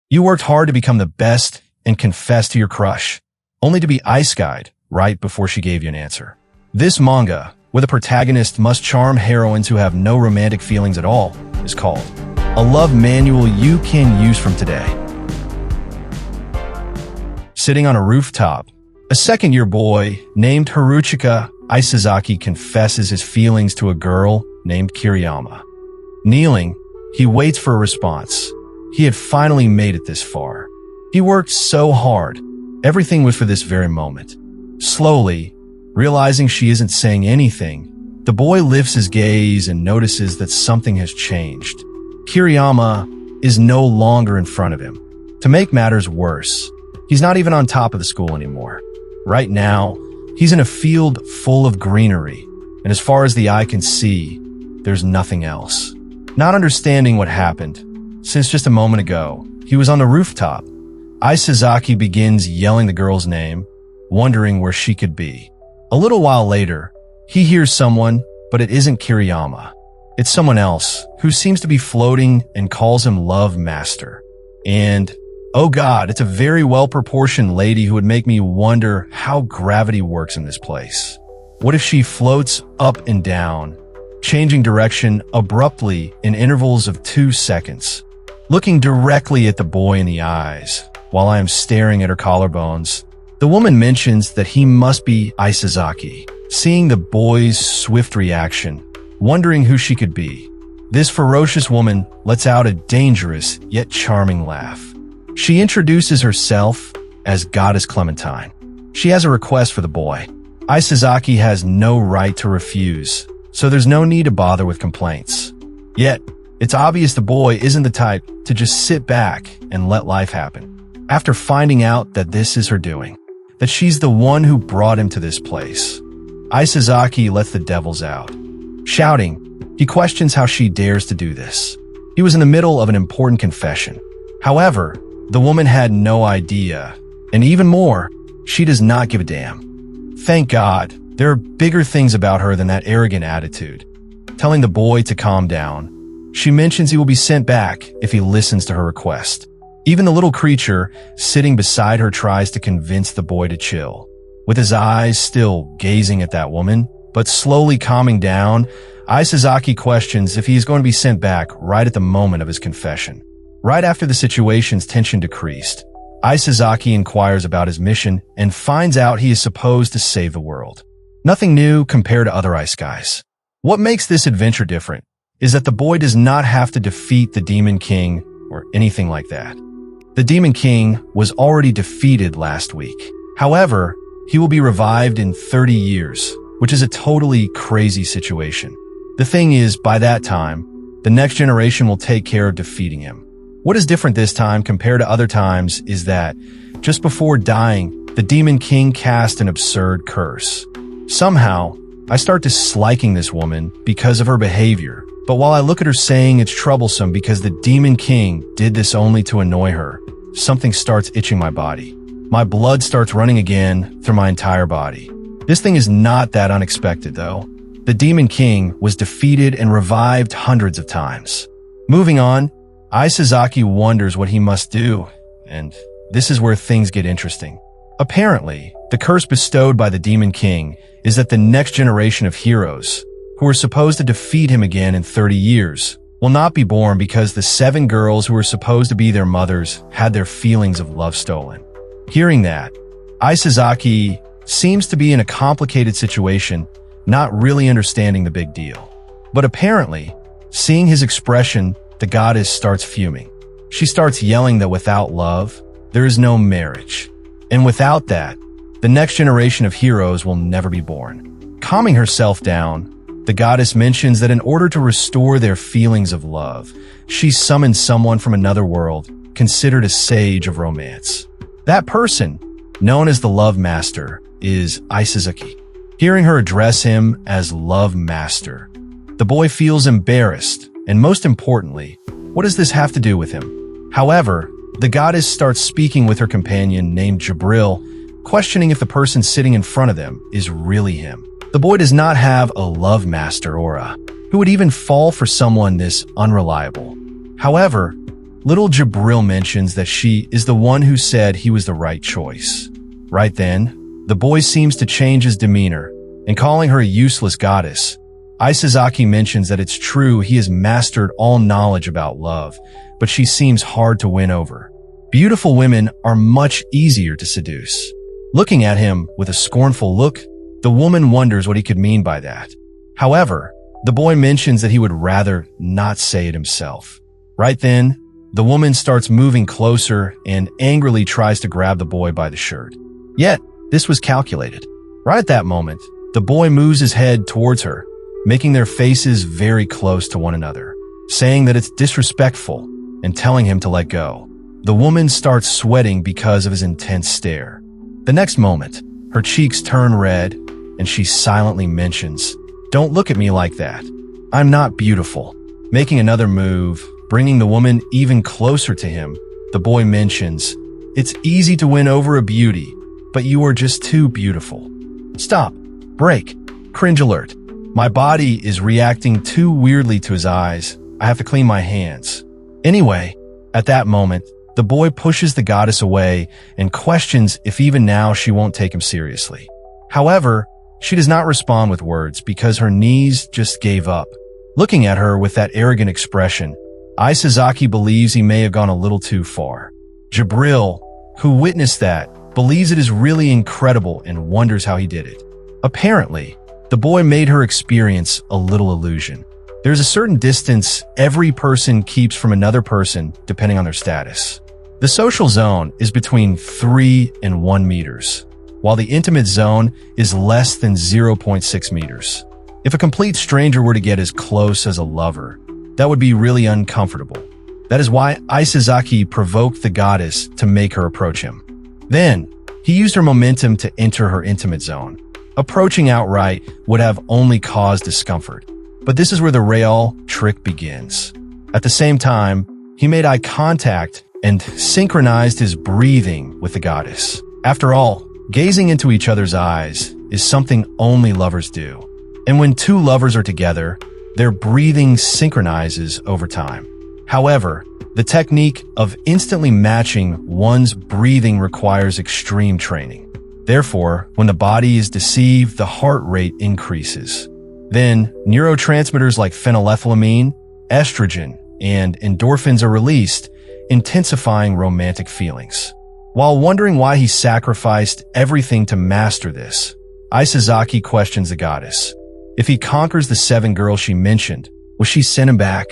You worked hard to become the best and confess to your crush, only to be ice-guyed right before she gave you an answer. This manga, where the protagonist must charm heroines who have no romantic feelings at all, is called a love manual you can use from today. Sitting on a rooftop, a second-year boy named Haruchika Isazaki confesses his feelings to a girl named Kiriyama. Kneeling, he waits for a response. He had finally made it this far. He worked so hard. Everything was for this very moment. Slowly, realizing she isn't saying anything, the boy lifts his gaze and notices that something has changed. Kiriyama is no longer in front of him. To make matters worse, he's not even on top of the school anymore. Right now, he's in a field full of greenery, and as far as the eye can see, there's nothing else. Not understanding what happened, since just a moment ago, he was on the rooftop, Isazaki begins yelling the girl's name, wondering where she could be. A little while later, he hears someone, but it isn't Kiriyama. It's someone else, who seems to be floating and calls him Love Master. And, oh God, it's a very well-proportioned lady who would make me wonder how gravity works in this place. What if she floats up and down, changing direction abruptly in intervals of 2 seconds? Looking directly at the boy in the eyes, while I am staring at her collarbones, the woman mentions that he must be Isazaki. Seeing the boy's swift reaction, wondering who she could be, this ferocious woman lets out a dangerous yet charming laugh. She introduces herself as Goddess Clementine. She has a request for the boy. Isazaki has no right to refuse, so there's no need to bother with complaints. Yet, it's obvious the boy isn't the type to just sit back and let life happen. After finding out that this is her doing, that she's the one who brought him to this place, Isazaki lets the devils out. Shouting, he questions how she dares to do this. He was in the middle of an important confession. However, the woman had no idea, and even more, she does not give a damn. Thank God, there are bigger things about her than that arrogant attitude. Telling the boy to calm down, she mentions he will be sent back if he listens to her request. Even the little creature sitting beside her tries to convince the boy to chill. With his eyes still gazing at that woman, but slowly calming down, Isazaki questions if he is going to be sent back right at the moment of his confession. Right after the situation's tension decreased, Isazaki inquires about his mission and finds out he is supposed to save the world. Nothing new compared to other isekais. What makes this adventure different is that the boy does not have to defeat the Demon King or anything like that. The Demon King was already defeated last week. However, he will be revived in 30 years, which is a totally crazy situation. The thing is, by that time, the next generation will take care of defeating him. What is different this time compared to other times is that, just before dying, the Demon King cast an absurd curse. Somehow, I start disliking this woman because of her behavior, but while I look at her saying it's troublesome because the Demon King did this only to annoy her, something starts itching my body. My blood starts running again through my entire body. This thing is not that unexpected, though. The Demon King was defeated and revived hundreds of times. Moving on, Isazaki wonders what he must do, and this is where things get interesting. Apparently, the curse bestowed by the Demon King is that the next generation of heroes, who are supposed to defeat him again in 30 years, will not be born because the 7 girls who were supposed to be their mothers had their feelings of love stolen. Hearing that, Isazaki seems to be in a complicated situation, not really understanding the big deal. But apparently, seeing his expression, the goddess starts fuming. She starts yelling that without love, there is no marriage. And without that, the next generation of heroes will never be born. Calming herself down, the goddess mentions that in order to restore their feelings of love, she summoned someone from another world, considered a sage of romance. That person, known as the Love Master, is Isazaki. Hearing her address him as Love Master, the boy feels embarrassed, and most importantly, what does this have to do with him? However, the goddess starts speaking with her companion named Jabril, questioning if the person sitting in front of them is really him. The boy does not have a Love Master aura. Who would even fall for someone this unreliable? However, little Jabril mentions that she is the one who said he was the right choice. Right then, the boy seems to change his demeanor, and calling her a useless goddess, Isazaki mentions that it's true he has mastered all knowledge about love, but she seems hard to win over. Beautiful women are much easier to seduce. Looking at him with a scornful look, the woman wonders what he could mean by that. However, the boy mentions that he would rather not say it himself. Right then, the woman starts moving closer and angrily tries to grab the boy by the shirt. Yet, this was calculated. Right at that moment, the boy moves his head towards her, making their faces very close to one another, saying that it's disrespectful and telling him to let go. The woman starts sweating because of his intense stare. The next moment, her cheeks turn red and she silently mentions, "Don't look at me like that. I'm not beautiful." Making another move, bringing the woman even closer to him, the boy mentions, "It's easy to win over a beauty, but you are just too beautiful." Stop. Break. Cringe alert. My body is reacting too weirdly to his eyes. I have to clean my hands. Anyway, at that moment, the boy pushes the goddess away and questions if even now she won't take him seriously. However, she does not respond with words because her knees just gave up. Looking at her with that arrogant expression, Isazaki believes he may have gone a little too far. Jabril, who witnessed that, believes it is really incredible and wonders how he did it. Apparently, the boy made her experience a little illusion. There's a certain distance every person keeps from another person depending on their status. The social zone is between 3 and 1 meters, while the intimate zone is less than 0.6 meters. If a complete stranger were to get as close as a lover, that would be really uncomfortable. That is why Isazaki provoked the goddess to make her approach him. Then, he used her momentum to enter her intimate zone. Approaching outright would have only caused discomfort. But this is where the real trick begins. At the same time, he made eye contact and synchronized his breathing with the goddess. After all, gazing into each other's eyes is something only lovers do. And when two lovers are together, their breathing synchronizes over time. However, the technique of instantly matching one's breathing requires extreme training. Therefore, when the body is deceived, the heart rate increases. Then, neurotransmitters like phenylethylamine, estrogen, and endorphins are released, intensifying romantic feelings. While wondering why he sacrificed everything to master this, Isazaki questions the goddess. If he conquers the 7 girls she mentioned, will she send him back?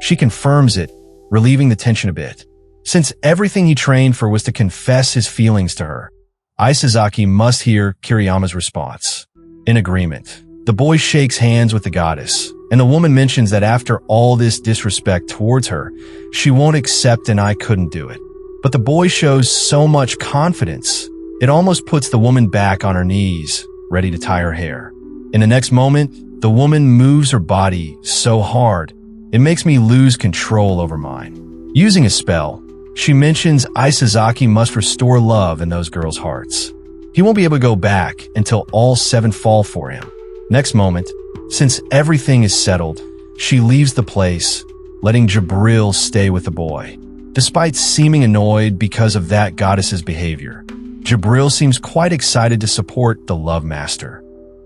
She confirms it, relieving the tension a bit. Since everything he trained for was to confess his feelings to her, Isazaki must hear Kiriyama's response. In agreement, the boy shakes hands with the goddess, and the woman mentions that after all this disrespect towards her, she won't accept and I couldn't do it. But the boy shows so much confidence, it almost puts the woman back on her knees, ready to tie her hair. In the next moment, the woman moves her body so hard, it makes me lose control over mine. Using a spell, she mentions Isazaki must restore love in those girls' hearts. He won't be able to go back until all 7 fall for him. Next moment, since everything is settled, she leaves the place, letting Jabril stay with the boy. Despite seeming annoyed because of that goddess's behavior, Jabril seems quite excited to support the love master.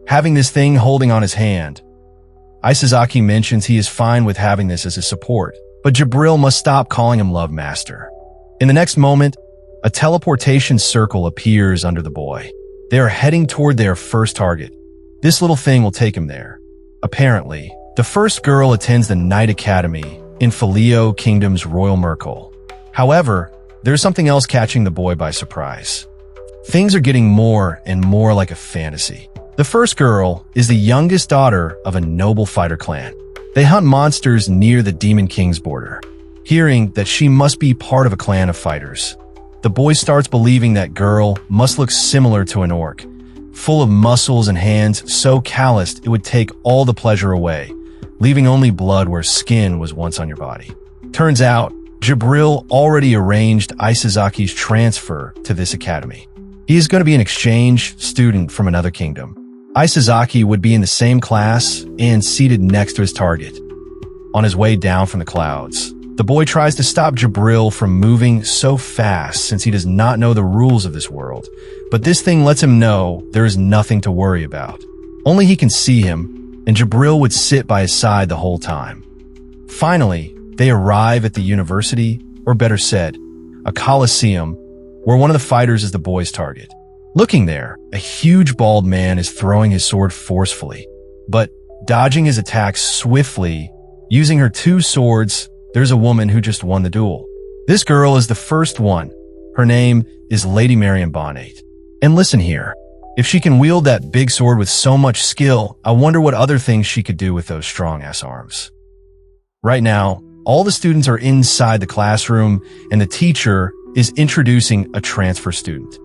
Having this thing holding on his hand, Isazaki mentions he is fine with having this as his support, but Jabril must stop calling him love master. In the next moment, a teleportation circle appears under the boy. They are heading toward their first target. This little thing will take him there. Apparently, the first girl attends the Night Academy in Filio Kingdom's Royal Merkle. However, there's something else catching the boy by surprise. Things are getting more and more like a fantasy. The first girl is the youngest daughter of a noble fighter clan. They hunt monsters near the Demon King's border. Hearing that she must be part of a clan of fighters, the boy starts believing that girl must look similar to an orc, full of muscles and hands so calloused it would take all the pleasure away, leaving only blood where skin was once on your body. Turns out, Jabril already arranged Isazaki's transfer to this academy. He is going to be an exchange student from another kingdom. Isazaki would be in the same class and seated next to his target. On his way down from the clouds, The boy tries to stop Jabril from moving so fast since he does not know the rules of this world, but this thing lets him know there is nothing to worry about. Only he can see him, and Jabril would sit by his side the whole time. Finally, they arrive at the university, or better said, a coliseum, where one of the fighters is the boy's target. Looking there, a huge bald man is throwing his sword forcefully, but dodging his attacks swiftly, using her two swords. There's a woman who just won the duel. This girl is the first one. Her name is Lady Marion Bonnet. And listen here, if she can wield that big sword with so much skill, I wonder what other things she could do with those strong-ass arms. Right now, all the students are inside the classroom, and the teacher is introducing a transfer student.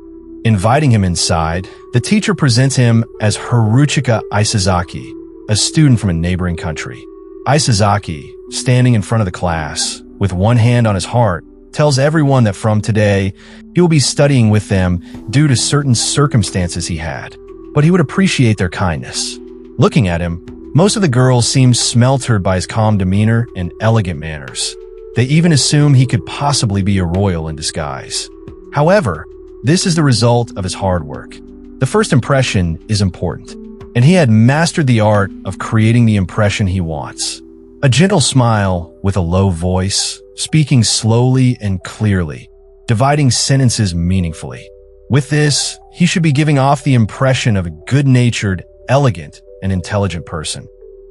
Inviting him inside, the teacher presents him as Haruchika Isazaki, a student from a neighboring country. Isazaki, standing in front of the class, with one hand on his heart, tells everyone that from today, he will be studying with them due to certain circumstances he had, but he would appreciate their kindness. Looking at him, most of the girls seem smeltered by his calm demeanor and elegant manners. They even assume he could possibly be a royal in disguise. However, this is the result of his hard work. The first impression is important, and he had mastered the art of creating the impression he wants. A gentle smile with a low voice, speaking slowly and clearly, dividing sentences meaningfully. With this, he should be giving off the impression of a good-natured, elegant, and intelligent person.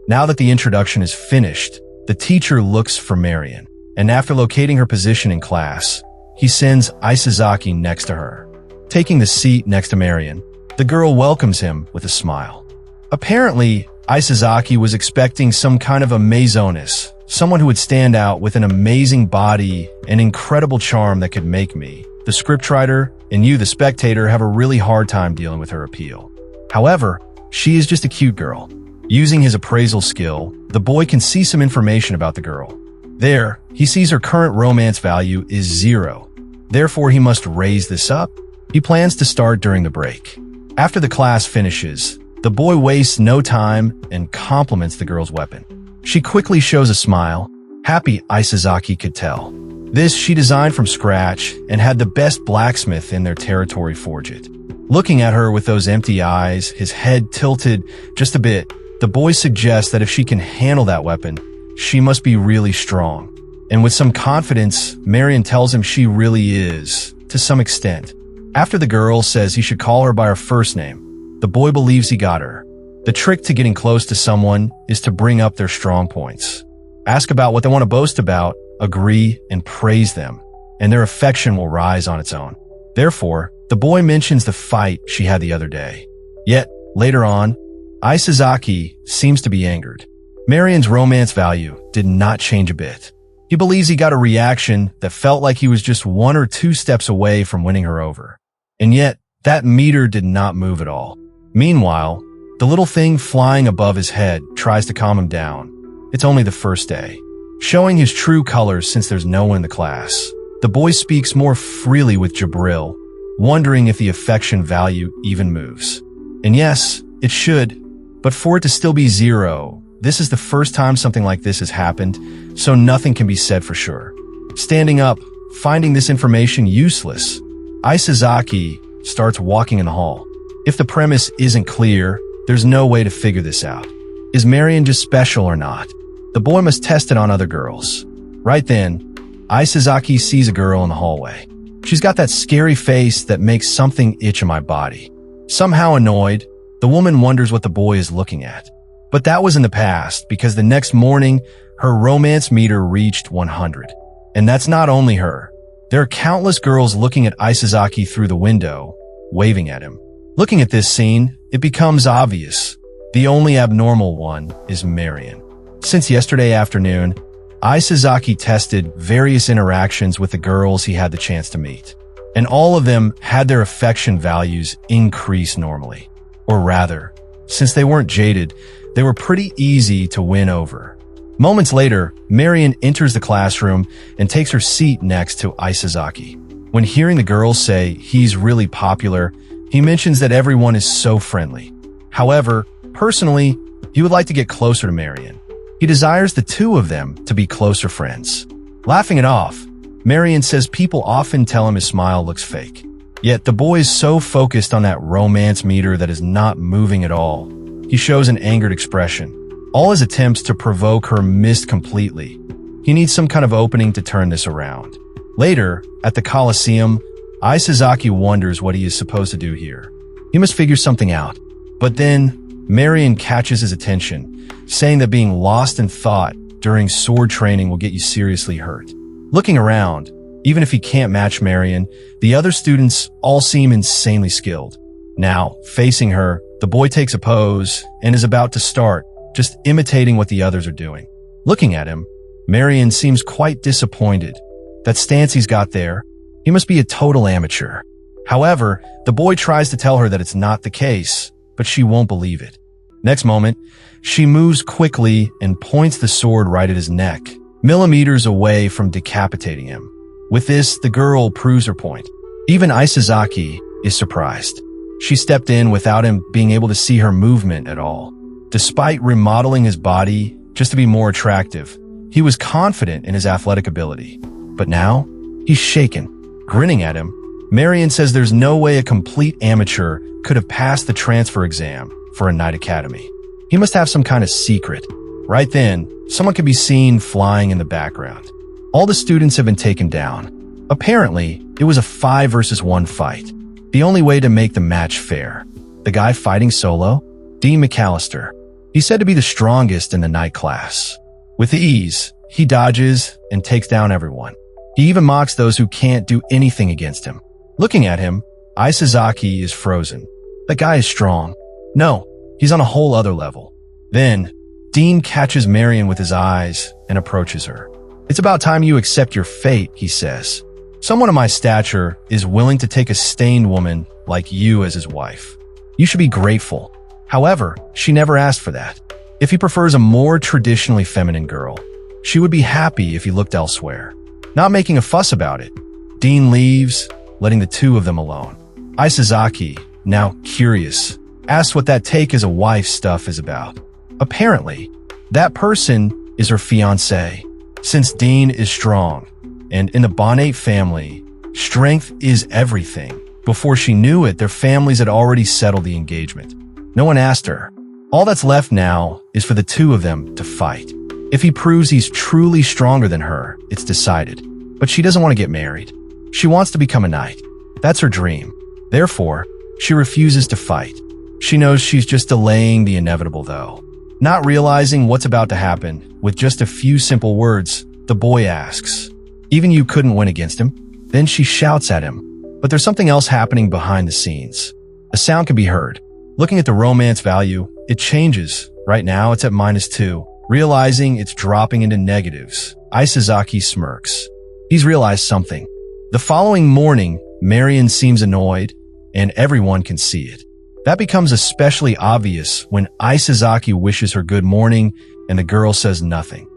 Now that the introduction is finished, the teacher looks for Marion, and after locating her position in class, he sends Isazaki next to her. Taking the seat next to Marion, the girl welcomes him with a smile. Apparently, Isazaki was expecting some kind of Amazoness, someone who would stand out with an amazing body and incredible charm that could make me, the scriptwriter, and you, the spectator, have a really hard time dealing with her appeal. However, she is just a cute girl. Using his appraisal skill, the boy can see some information about the girl. There, he sees her current romance value is 0. Therefore, he must raise this up. He plans to start during the break. After the class finishes, the boy wastes no time and compliments the girl's weapon. She quickly shows a smile. Happy Isazaki could tell. This she designed from scratch and had the best blacksmith in their territory forge it. Looking at her with those empty eyes, his head tilted just a bit, the boy suggests that if she can handle that weapon, she must be really strong. And with some confidence, Marion tells him she really is, to some extent. After the girl says he should call her by her first name, the boy believes he got her. The trick to getting close to someone is to bring up their strong points. Ask about what they want to boast about, agree, and praise them, and their affection will rise on its own. Therefore, the boy mentions the fight she had the other day. Yet, later on, Isazaki seems to be angered. Marion's romance value did not change a bit. He believes he got a reaction that felt like he was just 1 or 2 steps away from winning her over. And yet, that meter did not move at all. Meanwhile, the little thing flying above his head tries to calm him down. It's only the first day. Showing his true colors since there's no one in the class, the boy speaks more freely with Jabril, wondering if the affection value even moves. And yes, it should, but for it to still be 0, this is the first time something like this has happened, so nothing can be said for sure. Standing up, finding this information useless, Isazaki starts walking in the hall. If the premise isn't clear, there's no way to figure this out. Is Marion just special or not? The boy must test it on other girls. Right then, Isazaki sees a girl in the hallway. She's got that scary face that makes something itch in my body. Somehow annoyed, the woman wonders what the boy is looking at. But that was in the past, because the next morning, her romance meter reached 100. And that's not only her. There are countless girls looking at Isazaki through the window, waving at him. Looking at this scene, it becomes obvious. The only abnormal one is Marion. Since yesterday afternoon, Isazaki tested various interactions with the girls he had the chance to meet, and all of them had their affection values increase normally. Or rather, since they weren't jaded, they were pretty easy to win over. Moments later, Marion enters the classroom and takes her seat next to Isazaki. When hearing the girls say he's really popular, he mentions that everyone is so friendly. However, personally, he would like to get closer to Marion. He desires the two of them to be closer friends. Laughing it off, Marion says people often tell him his smile looks fake. Yet the boy is so focused on that romance meter that is not moving at all. He shows an angered expression. All his attempts to provoke her missed completely. He needs some kind of opening to turn this around. Later, at the Coliseum, Isazaki wonders what he is supposed to do here. He must figure something out. But then, Marion catches his attention, saying that being lost in thought during sword training will get you seriously hurt. Looking around, even if he can't match Marion, the other students all seem insanely skilled. Now, facing her, the boy takes a pose and is about to start, just imitating what the others are doing. Looking at him, Marion seems quite disappointed. That stance he's got there, he must be a total amateur. However, the boy tries to tell her that it's not the case, but she won't believe it. Next moment, she moves quickly and points the sword right at his neck, millimeters away from decapitating him. With this, the girl proves her point. Even Isazaki is surprised. She stepped in without him being able to see her movement at all. Despite remodeling his body just to be more attractive, he was confident in his athletic ability. But now, he's shaken. Grinning at him, Marion says there's no way a complete amateur could have passed the transfer exam for a night academy. He must have some kind of secret. Right then, someone could be seen flying in the background. All the students have been taken down. Apparently, it was a 5 versus 1 fight. The only way to make the match fair. The guy fighting solo? Dean McAllister. He's said to be the strongest in the night class. With ease, he dodges and takes down everyone. He even mocks those who can't do anything against him. Looking at him, Isazaki is frozen. That guy is strong. No, he's on a whole other level. Then, Dean catches Marion with his eyes and approaches her. It's about time you accept your fate, he says. Someone of my stature is willing to take a stained woman like you as his wife. You should be grateful. However, she never asked for that. If he prefers a more traditionally feminine girl, she would be happy if he looked elsewhere. Not making a fuss about it, Dean leaves, letting the two of them alone. Isazaki, now curious, asks what that take as a wife stuff is about. Apparently, that person is her fiancé. Since Dean is strong, and in the Bonnet family, strength is everything. Before she knew it, their families had already settled the engagement. No one asked her. All that's left now is for the two of them to fight. If he proves he's truly stronger than her, it's decided. But she doesn't want to get married. She wants to become a knight. That's her dream. Therefore, she refuses to fight. She knows she's just delaying the inevitable, though. Not realizing what's about to happen, with just a few simple words, the boy asks, "Even you couldn't win against him?" Then she shouts at him. But there's something else happening behind the scenes. A sound can be heard. Looking at the romance value, it changes. Right now, it's at -2. Realizing it's dropping into negatives, Isazaki smirks. He's realized something. The following morning, Marion seems annoyed, and everyone can see it. That becomes especially obvious when Isazaki wishes her good morning and the girl says nothing.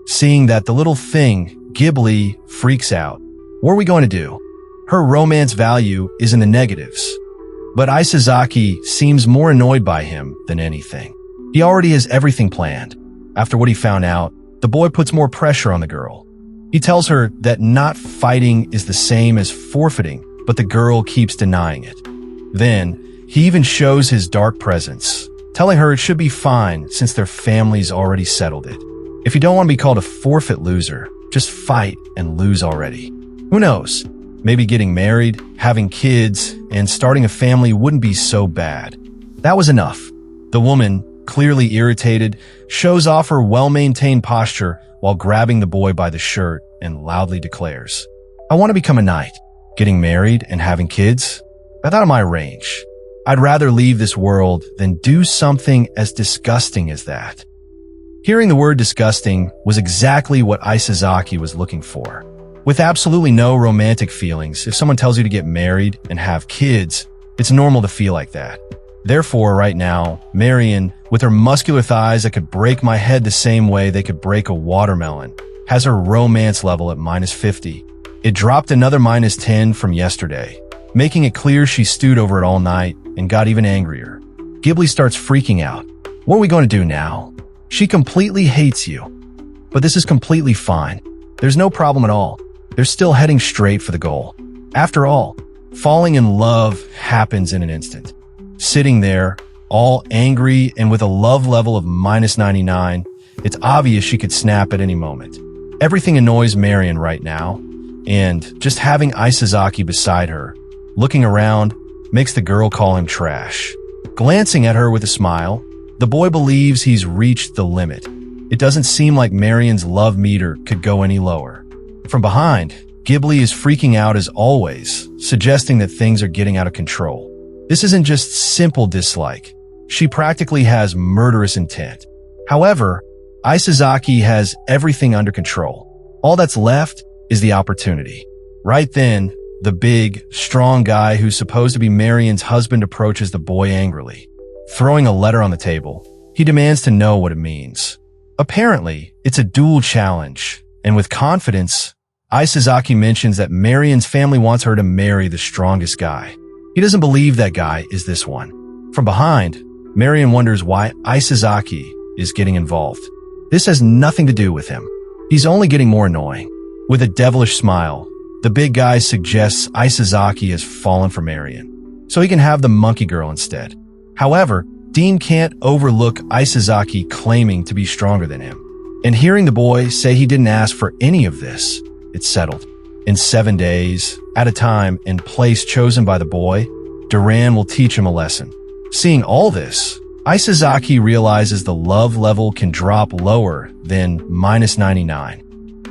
Seeing that the little thing, Ghibli, freaks out. What are we going to do? Her romance value is in the negatives. But Isazaki seems more annoyed by him than anything. He already has everything planned. After what he found out, the boy puts more pressure on the girl. He tells her that not fighting is the same as forfeiting, but the girl keeps denying it. Then, he even shows his dark presence, telling her it should be fine since their family's already settled it. If you don't want to be called a forfeit loser, just fight and lose already. Who knows? Maybe getting married, having kids, and starting a family wouldn't be so bad. That was enough. The woman, clearly irritated, shows off her well-maintained posture while grabbing the boy by the shirt and loudly declares, "I want to become a knight. Getting married and having kids? That's out of my range. I'd rather leave this world than do something as disgusting as that." Hearing the word disgusting was exactly what Isazaki was looking for. With absolutely no romantic feelings, if someone tells you to get married and have kids, it's normal to feel like that. Therefore, right now, Marion, with her muscular thighs that could break my head the same way they could break a watermelon, has her romance level at -50. It dropped another -10 from yesterday, making it clear she stewed over it all night and got even angrier. Ghibli starts freaking out. What are we going to do now? She completely hates you. But this is completely fine. There's no problem at all. They're still heading straight for the goal. After all, falling in love happens in an instant. Sitting there, all angry and with a love level of -99, it's obvious she could snap at any moment. Everything annoys Marion right now, and just having Isazaki beside her, looking around, makes the girl call him trash. Glancing at her with a smile, the boy believes he's reached the limit. It doesn't seem like Marion's love meter could go any lower. From behind, Ghibli is freaking out as always, suggesting that things are getting out of control. This isn't just simple dislike. She practically has murderous intent. However, Isazaki has everything under control. All that's left is the opportunity. Right then, the big, strong guy who's supposed to be Marion's husband approaches the boy angrily. Throwing a letter on the table, he demands to know what it means. Apparently, it's a duel challenge, and with confidence, Isazaki mentions that Marion's family wants her to marry the strongest guy. He doesn't believe that guy is this one. From behind, Marion wonders why Isazaki is getting involved. This has nothing to do with him. He's only getting more annoying. With a devilish smile, the big guy suggests Isazaki has fallen for Marion, so he can have the monkey girl instead. However, Dean can't overlook Isazaki claiming to be stronger than him. And hearing the boy say he didn't ask for any of this, it's settled. In 7 days, at a time and place chosen by the boy, Duran will teach him a lesson. Seeing all this, Isazaki realizes the love level can drop lower than -99.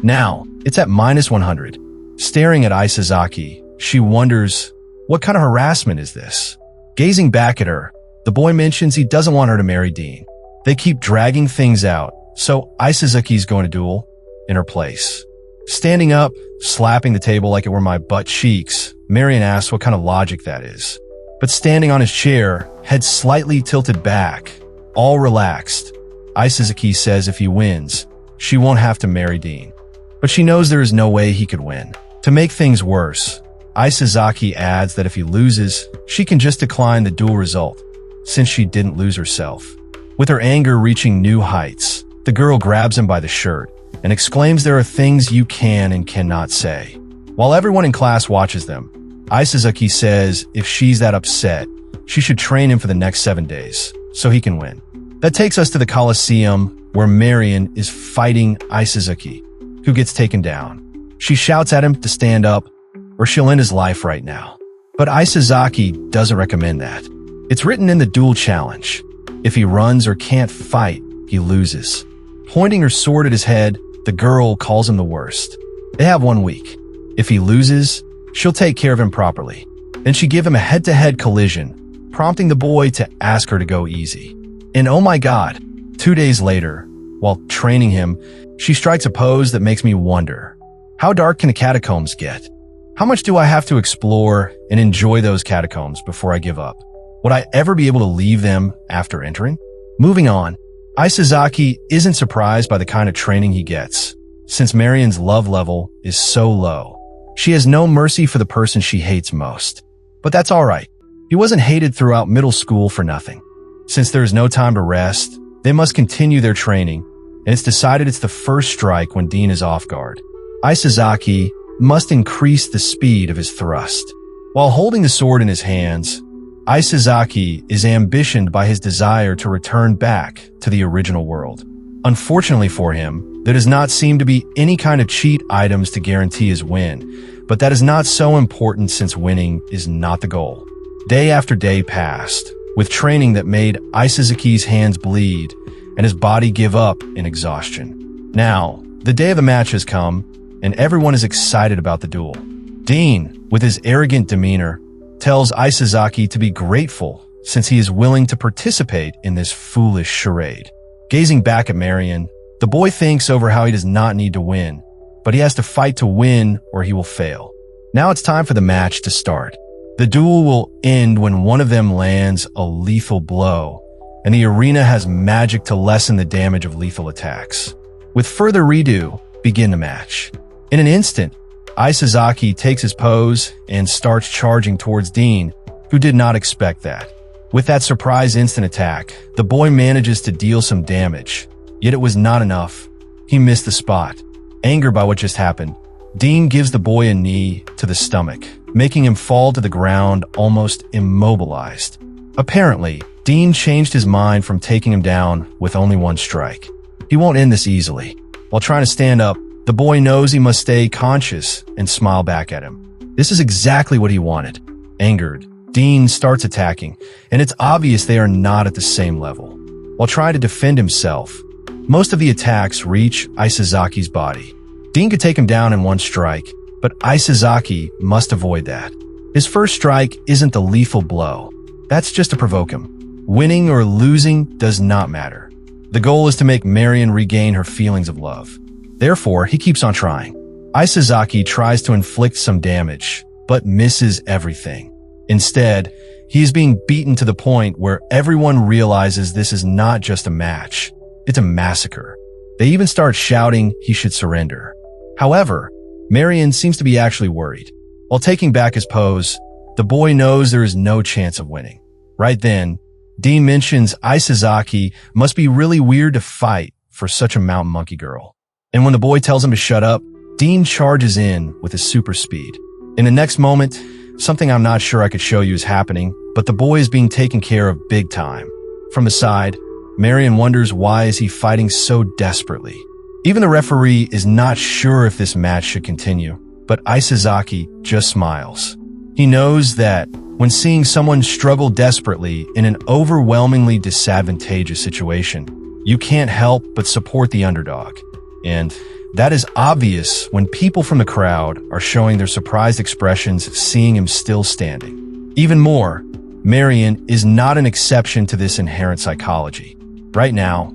Now, it's at -100. Staring at Isazaki, she wonders, what kind of harassment is this? Gazing back at her, the boy mentions he doesn't want her to marry Dean. They keep dragging things out, so Isazaki's going to duel in her place. Standing up, slapping the table like it were my butt cheeks, Marion asks what kind of logic that is. But standing on his chair, head slightly tilted back, all relaxed, Isazaki says if he wins, she won't have to marry Dean. But she knows there is no way he could win. To make things worse, Isazaki adds that if he loses, she can just decline the duel result, since she didn't lose herself. With her anger reaching new heights, the girl grabs him by the shirt and exclaims there are things you can and cannot say. While everyone in class watches them, Isazaki says if she's that upset, she should train him for the next 7 days, so he can win. That takes us to the Coliseum, where Marion is fighting Isazaki, who gets taken down. She shouts at him to stand up, or she'll end his life right now. But Isazaki doesn't recommend that. It's written in the duel challenge. If he runs or can't fight, he loses. Pointing her sword at his head, the girl calls him the worst. They have 1 week. If he loses, she'll take care of him properly. Then she give him a head-to-head collision, prompting the boy to ask her to go easy. And oh my god, 2 days later, while training him, she strikes a pose that makes me wonder, how dark can the catacombs get? How much do I have to explore and enjoy those catacombs before I give up? Would I ever be able to leave them after entering? Moving on, Isazaki isn't surprised by the kind of training he gets, since Marion's love level is so low. She has no mercy for the person she hates most. But that's alright. He wasn't hated throughout middle school for nothing. Since there is no time to rest, they must continue their training, and it's decided it's the first strike when Dean is off guard. Isazaki must increase the speed of his thrust. While holding the sword in his hands, Isazaki is ambitioned by his desire to return back to the original world. Unfortunately for him, there does not seem to be any kind of cheat items to guarantee his win, but that is not so important since winning is not the goal. Day after day passed, with training that made Isazaki's hands bleed and his body give up in exhaustion. Now, the day of the match has come, and everyone is excited about the duel. Dean, with his arrogant demeanor, tells Isazaki to be grateful since he is willing to participate in this foolish charade. Gazing back at Marion, the boy thinks over how he does not need to win, but he has to fight to win or he will fail. Now it's time for the match to start. The duel will end when one of them lands a lethal blow, and the arena has magic to lessen the damage of lethal attacks. With further redo, begin the match. In an instant, Isazaki takes his pose and starts charging towards Dean, who did not expect that. With that surprise instant attack, the boy manages to deal some damage, yet it was not enough. He missed the spot. Angered by what just happened, Dean gives the boy a knee to the stomach, making him fall to the ground almost immobilized. Apparently, Dean changed his mind from taking him down with only one strike. He won't end this easily. While trying to stand up, the boy knows he must stay conscious and smile back at him. This is exactly what he wanted. Angered, Dean starts attacking, and it's obvious they are not at the same level. While trying to defend himself, most of the attacks reach Isazaki's body. Dean could take him down in one strike, but Isazaki must avoid that. His first strike isn't the lethal blow. That's just to provoke him. Winning or losing does not matter. The goal is to make Marion regain her feelings of love. Therefore, he keeps on trying. Isazaki tries to inflict some damage, but misses everything. Instead, he is being beaten to the point where everyone realizes this is not just a match. It's a massacre. They even start shouting he should surrender. However, Marion seems to be actually worried. While taking back his pose, the boy knows there is no chance of winning. Right then, Dean mentions Isazaki must be really weird to fight for such a mountain monkey girl. And when the boy tells him to shut up, Dean charges in with his super speed. In the next moment, something I'm not sure I could show you is happening, but the boy is being taken care of big time. From the side, Marion wonders why is he fighting so desperately. Even the referee is not sure if this match should continue, but Isazaki just smiles. He knows that when seeing someone struggle desperately in an overwhelmingly disadvantageous situation, you can't help but support the underdog. And that is obvious when people from the crowd are showing their surprised expressions seeing him still standing. Even more, Marion is not an exception to this inherent psychology. Right now,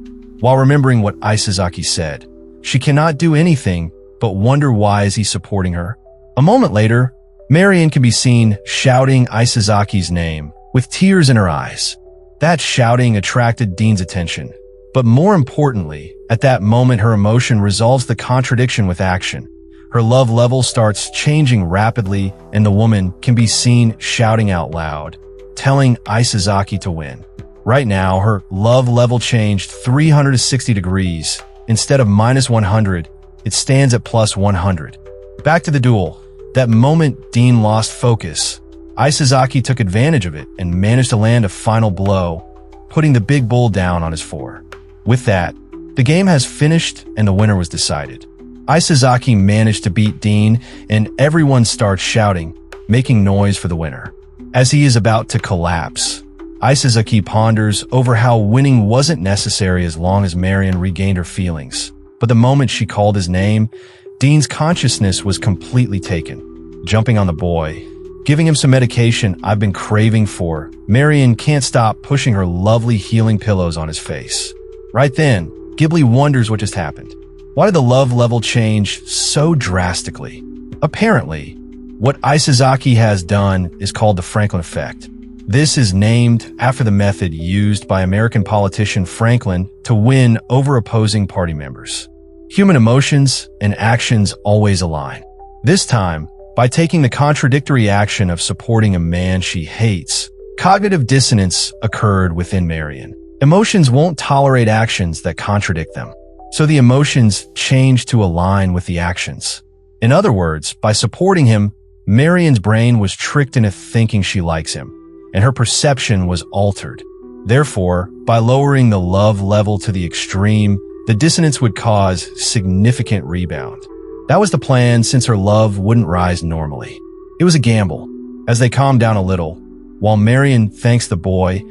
while remembering what Isazaki said, she cannot do anything but wonder why is he supporting her. A moment later, Marion can be seen shouting Isazaki's name with tears in her eyes. That shouting attracted Dean's attention. But more importantly, at that moment her emotion resolves the contradiction with action. Her love level starts changing rapidly and the woman can be seen shouting out loud, telling Isazaki to win. Right now, her love level changed 360 degrees. Instead of -100, it stands at +100. Back to the duel. That moment Dean lost focus. Isazaki took advantage of it and managed to land a final blow, putting the big bull down on his floor. With that, the game has finished and the winner was decided. Isazaki managed to beat Dean and everyone starts shouting, making noise for the winner. As he is about to collapse, Isazaki ponders over how winning wasn't necessary as long as Marion regained her feelings. But the moment she called his name, Dean's consciousness was completely taken. Jumping on the boy, giving him some medication I've been craving for, Marion can't stop pushing her lovely healing pillows on his face. Right then, Ghibli wonders what just happened. Why did the love level change so drastically? Apparently, what Isazaki has done is called the Franklin effect. This is named after the method used by American politician Franklin to win over opposing party members. Human emotions and actions always align. This time, by taking the contradictory action of supporting a man she hates, cognitive dissonance occurred within Marion. Emotions won't tolerate actions that contradict them, so the emotions change to align with the actions. In other words, by supporting him, Marion's brain was tricked into thinking she likes him, and her perception was altered. Therefore, by lowering the love level to the extreme, the dissonance would cause significant rebound. That was the plan since her love wouldn't rise normally. It was a gamble. As they calm down a little, while Marion thanks the boy,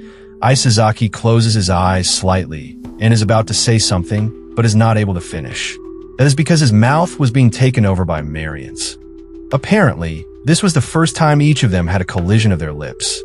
Isazaki closes his eyes slightly and is about to say something, but is not able to finish. That is because his mouth was being taken over by Marion's. Apparently, this was the first time each of them had a collision of their lips.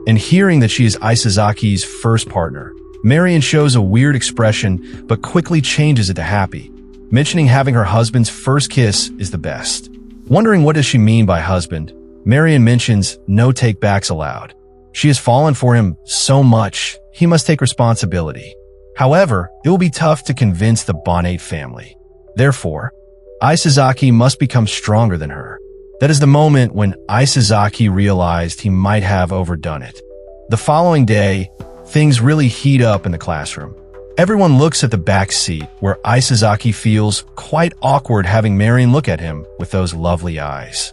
And hearing that she is Isazaki's first partner, Marion shows a weird expression but quickly changes it to happy, mentioning having her husband's first kiss is the best. Wondering what does she mean by husband, Marion mentions no take-backs allowed. She has fallen for him so much, he must take responsibility. However, it will be tough to convince the Bonnet family. Therefore, Isazaki must become stronger than her. That is the moment when Isazaki realized he might have overdone it. The following day, things really heat up in the classroom. Everyone looks at the back seat, where Isazaki feels quite awkward having Marion look at him with those lovely eyes.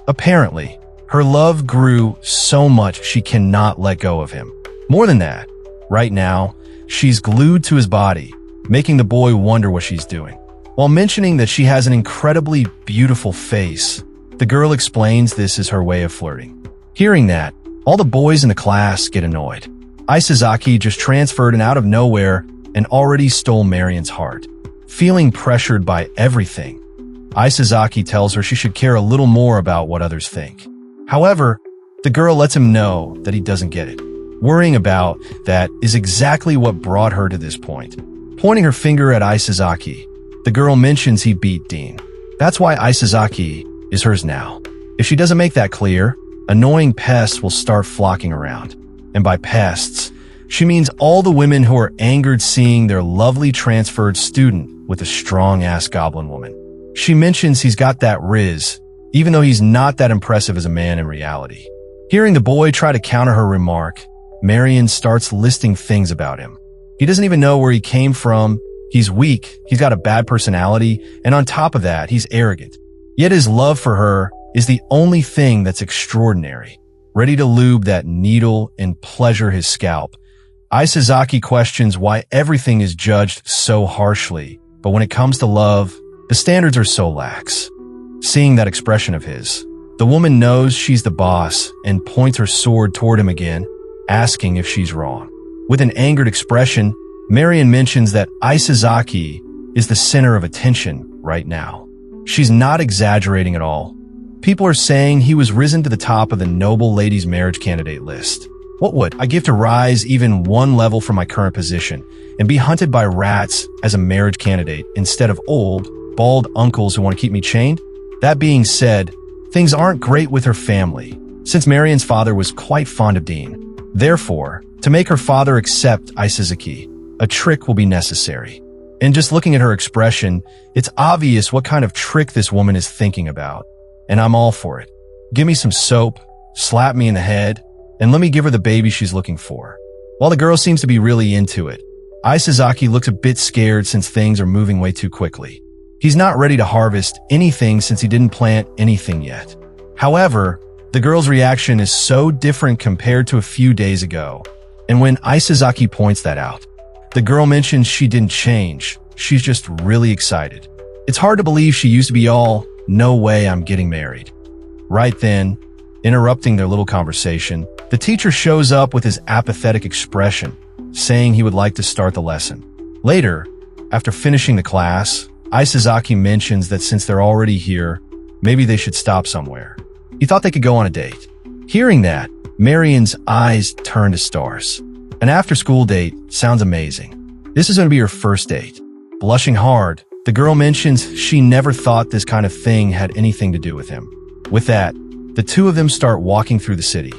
Apparently, her love grew so much she cannot let go of him. More than that, right now, she's glued to his body, making the boy wonder what she's doing. While mentioning that she has an incredibly beautiful face, the girl explains this is her way of flirting. Hearing that, all the boys in the class get annoyed. Isazaki just transferred and out of nowhere and already stole Marion's heart. Feeling pressured by everything, Isazaki tells her she should care a little more about what others think. However, the girl lets him know that he doesn't get it. Worrying about that is exactly what brought her to this point. Pointing her finger at Isazaki, the girl mentions he beat Dean. That's why Isazaki is hers now. If she doesn't make that clear, annoying pests will start flocking around. And by pests, she means all the women who are angered seeing their lovely transferred student with a strong-ass goblin woman. She mentions he's got that riz, even though he's not that impressive as a man in reality. Hearing the boy try to counter her remark, Marion starts listing things about him. He doesn't even know where he came from, he's weak, he's got a bad personality, and on top of that, he's arrogant. Yet his love for her is the only thing that's extraordinary. Ready to lube that needle and pleasure his scalp, Isazaki questions why everything is judged so harshly, but when it comes to love, the standards are so lax. Seeing that expression of his, the woman knows she's the boss and points her sword toward him again, asking if she's wrong. With an angered expression, Marion mentions that Isazaki is the center of attention right now. She's not exaggerating at all. People are saying he was risen to the top of the noble ladies' marriage candidate list. What would I give to rise even one level from my current position and be hunted by rats as a marriage candidate instead of old, bald uncles who want to keep me chained? That being said, things aren't great with her family, since Marion's father was quite fond of Dean. Therefore, to make her father accept Isazaki, a trick will be necessary. And just looking at her expression, it's obvious what kind of trick this woman is thinking about. And I'm all for it. Give me some soap, slap me in the head, and let me give her the baby she's looking for. While the girl seems to be really into it, Isazaki looks a bit scared since things are moving way too quickly. He's not ready to harvest anything since he didn't plant anything yet. However, the girl's reaction is so different compared to a few days ago. And when Isazaki points that out, the girl mentions she didn't change. She's just really excited. It's hard to believe she used to be all, "No way I'm getting married." Right then, interrupting their little conversation, the teacher shows up with his apathetic expression, saying he would like to start the lesson. Later, after finishing the class, Isazaki mentions that since they're already here, maybe they should stop somewhere. He thought they could go on a date. Hearing that, Marion's eyes turn to stars. An after-school date sounds amazing. This is going to be her first date. Blushing hard, the girl mentions she never thought this kind of thing had anything to do with him. With that, the two of them start walking through the city.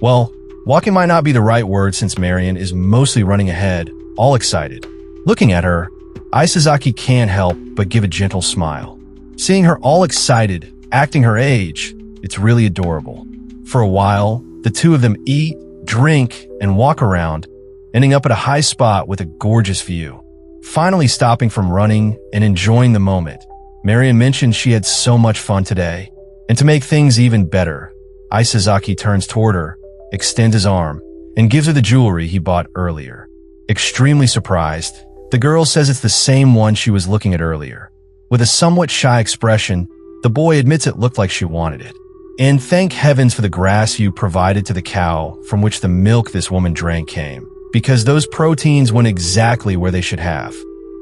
Well, walking might not be the right word since Marion is mostly running ahead, all excited. Looking at her, Isazaki can't help but give a gentle smile. Seeing her all excited, acting her age, it's really adorable. For a while, the two of them eat, drink, and walk around, ending up at a high spot with a gorgeous view. Finally stopping from running and enjoying the moment, Marion mentioned she had so much fun today. And to make things even better, Isazaki turns toward her, extends his arm, and gives her the jewelry he bought earlier. Extremely surprised, the girl says it's the same one she was looking at earlier. With a somewhat shy expression, the boy admits it looked like she wanted it. And thank heavens for the grass you provided to the cow from which the milk this woman drank came, because those proteins went exactly where they should have.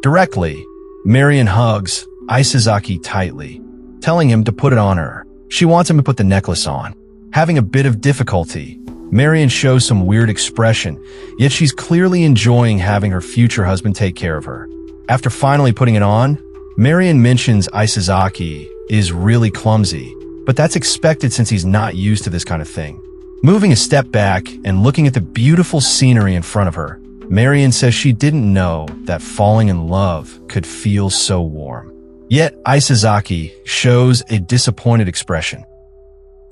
Directly, Marion hugs Isazaki tightly, telling him to put it on her. She wants him to put the necklace on. Having a bit of difficulty, Marion shows some weird expression, yet she's clearly enjoying having her future husband take care of her. After finally putting it on, Marion mentions Isazaki is really clumsy, but that's expected since he's not used to this kind of thing. Moving a step back and looking at the beautiful scenery in front of her, Marion says she didn't know that falling in love could feel so warm. Yet Isazaki shows a disappointed expression.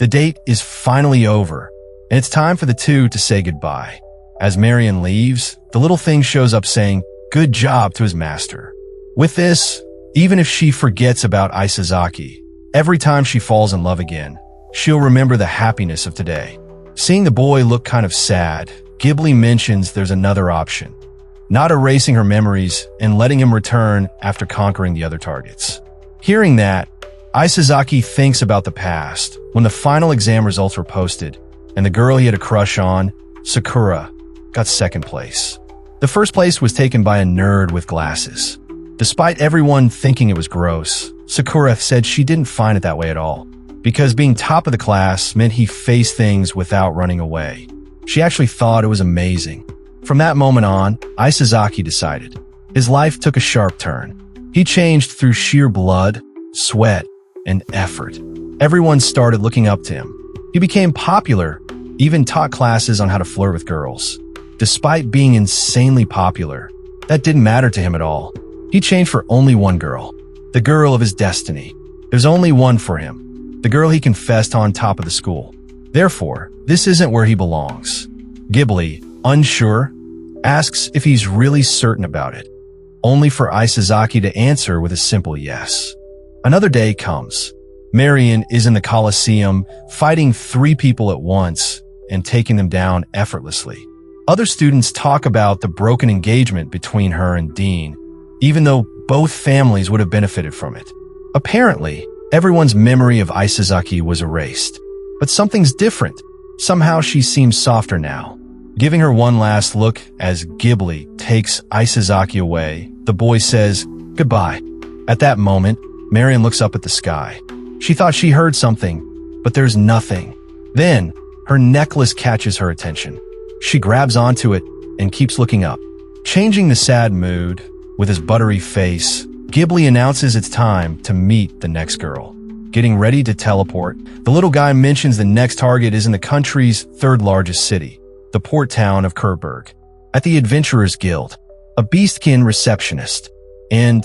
The date is finally over, and it's time for the two to say goodbye. As Marion leaves, the little thing shows up saying, good job to his master. With this, even if she forgets about Isazaki, every time she falls in love again, she'll remember the happiness of today. Seeing the boy look kind of sad, Ghibli mentions there's another option, not erasing her memories and letting him return after conquering the other targets. Hearing that, Isazaki thinks about the past when the final exam results were posted and the girl he had a crush on, Sakura, got second place. The first place was taken by a nerd with glasses. Despite everyone thinking it was gross, Sakura said she didn't find it that way at all, because being top of the class meant he faced things without running away. She actually thought it was amazing. From that moment on, Isazaki decided. His life took a sharp turn. He changed through sheer blood, sweat, and effort. Everyone started looking up to him. He became popular, even taught classes on how to flirt with girls. Despite being insanely popular, that didn't matter to him at all. He changed for only one girl, the girl of his destiny. There's only one for him, the girl he confessed on top of the school. Therefore, this isn't where he belongs. Ghibli, unsure, asks if he's really certain about it, only for Isazaki to answer with a simple yes. Another day comes. Marion is in the Colosseum, fighting 3 people at once and taking them down effortlessly. Other students talk about the broken engagement between her and Dean, even though both families would have benefited from it. Apparently, everyone's memory of Isazaki was erased. But something's different. Somehow she seems softer now. Giving her one last look as Ghibli takes Isazaki away, the boy says, "Goodbye." At that moment, Marion looks up at the sky. She thought she heard something, but there's nothing. Then, her necklace catches her attention. She grabs onto it and keeps looking up. Changing the sad mood, with his buttery face, Ghibli announces it's time to meet the next girl. Getting ready to teleport, the little guy mentions the next target is in the country's 3rd largest city, the port town of Kurburg, at the Adventurers Guild, a beastkin receptionist. And,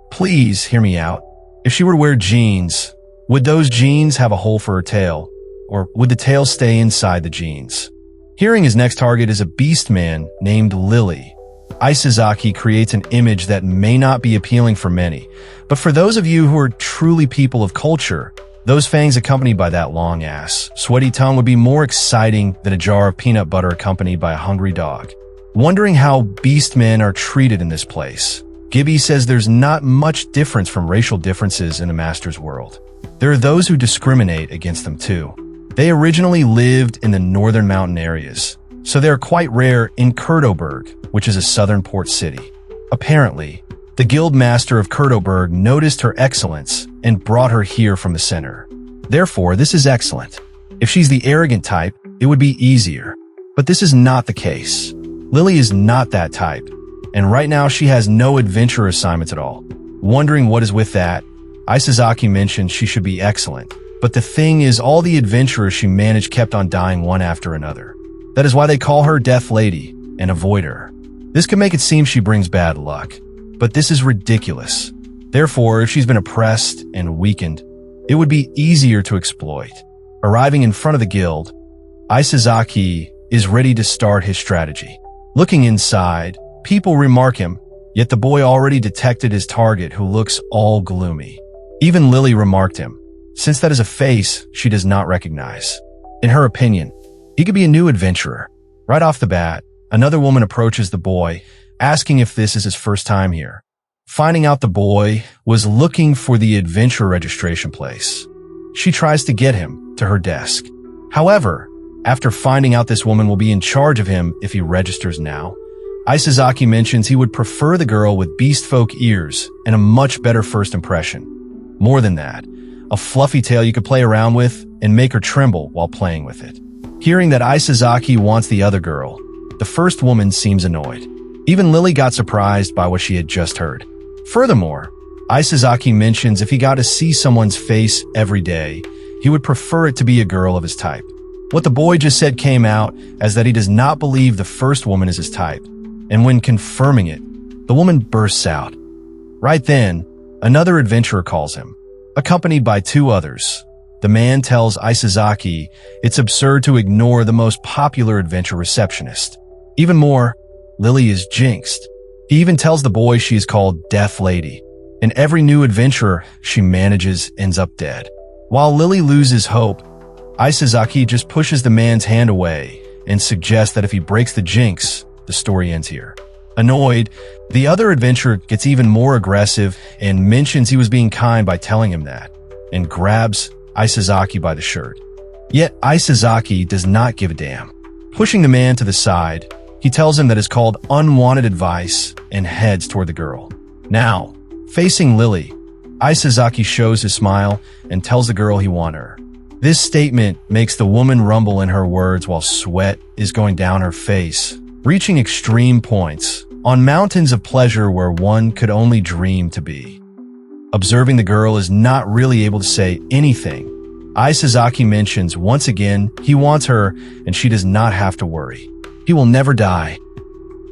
please hear me out, if she were to wear jeans, would those jeans have a hole for her tail? Or would the tail stay inside the jeans? Hearing his next target is a beast man named Lily, Isazaki creates an image that may not be appealing for many, but for those of you who are truly people of culture, those fangs accompanied by that long ass, sweaty tongue would be more exciting than a jar of peanut butter accompanied by a hungry dog. Wondering how beastmen are treated in this place, Gibby says there's not much difference from racial differences in the Master's world. There are those who discriminate against them too. They originally lived in the northern mountain areas, so they are quite rare in Kurdoberg, which is a southern port city. Apparently, the guild master of Kurdoberg noticed her excellence and brought her here from the center. Therefore, this is excellent. If she's the arrogant type, it would be easier. But this is not the case. Lily is not that type, and right now she has no adventure assignments at all. Wondering what is with that, Isazaki mentioned she should be excellent, but the thing is all the adventurers she managed kept on dying one after another. That is why they call her Death Lady and avoid her. This could make it seem she brings bad luck, but this is ridiculous. Therefore, if she's been oppressed and weakened, it would be easier to exploit. Arriving in front of the guild, Isazaki is ready to start his strategy. Looking inside, people remark him, yet the boy already detected his target who looks all gloomy. Even Lily remarked him, since that is a face she does not recognize. In her opinion, he could be a new adventurer. Right off the bat, another woman approaches the boy, asking if this is his first time here. Finding out the boy was looking for the adventure registration place, she tries to get him to her desk. However, after finding out this woman will be in charge of him if he registers now, Isazaki mentions he would prefer the girl with beast folk ears and a much better first impression. More than that, a fluffy tail you could play around with and make her tremble while playing with it. Hearing that Isazaki wants the other girl, the first woman seems annoyed. Even Lily got surprised by what she had just heard. Furthermore, Isazaki mentions if he got to see someone's face every day, he would prefer it to be a girl of his type. What the boy just said came out as that he does not believe the first woman is his type, and when confirming it, the woman bursts out. Right then, another adventurer calls him, accompanied by 2 others. The man tells Isazaki it's absurd to ignore the most popular adventure receptionist. Even more, Lily is jinxed. He even tells the boy she is called Death Lady, and every new adventurer she manages ends up dead. While Lily loses hope, Isazaki just pushes the man's hand away and suggests that if he breaks the jinx, the story ends here. Annoyed, the other adventurer gets even more aggressive and mentions he was being kind by telling him that, and grabs Isazaki by the shirt. Yet Isazaki does not give a damn. Pushing the man to the side, he tells him that it's called unwanted advice and heads toward the girl. Now, facing Lily, Isazaki shows his smile and tells the girl he wants her. This statement makes the woman rumble in her words while sweat is going down her face, reaching extreme points on mountains of pleasure where one could only dream to be. Observing the girl is not really able to say anything, Isazaki mentions once again he wants her and she does not have to worry. He will never die.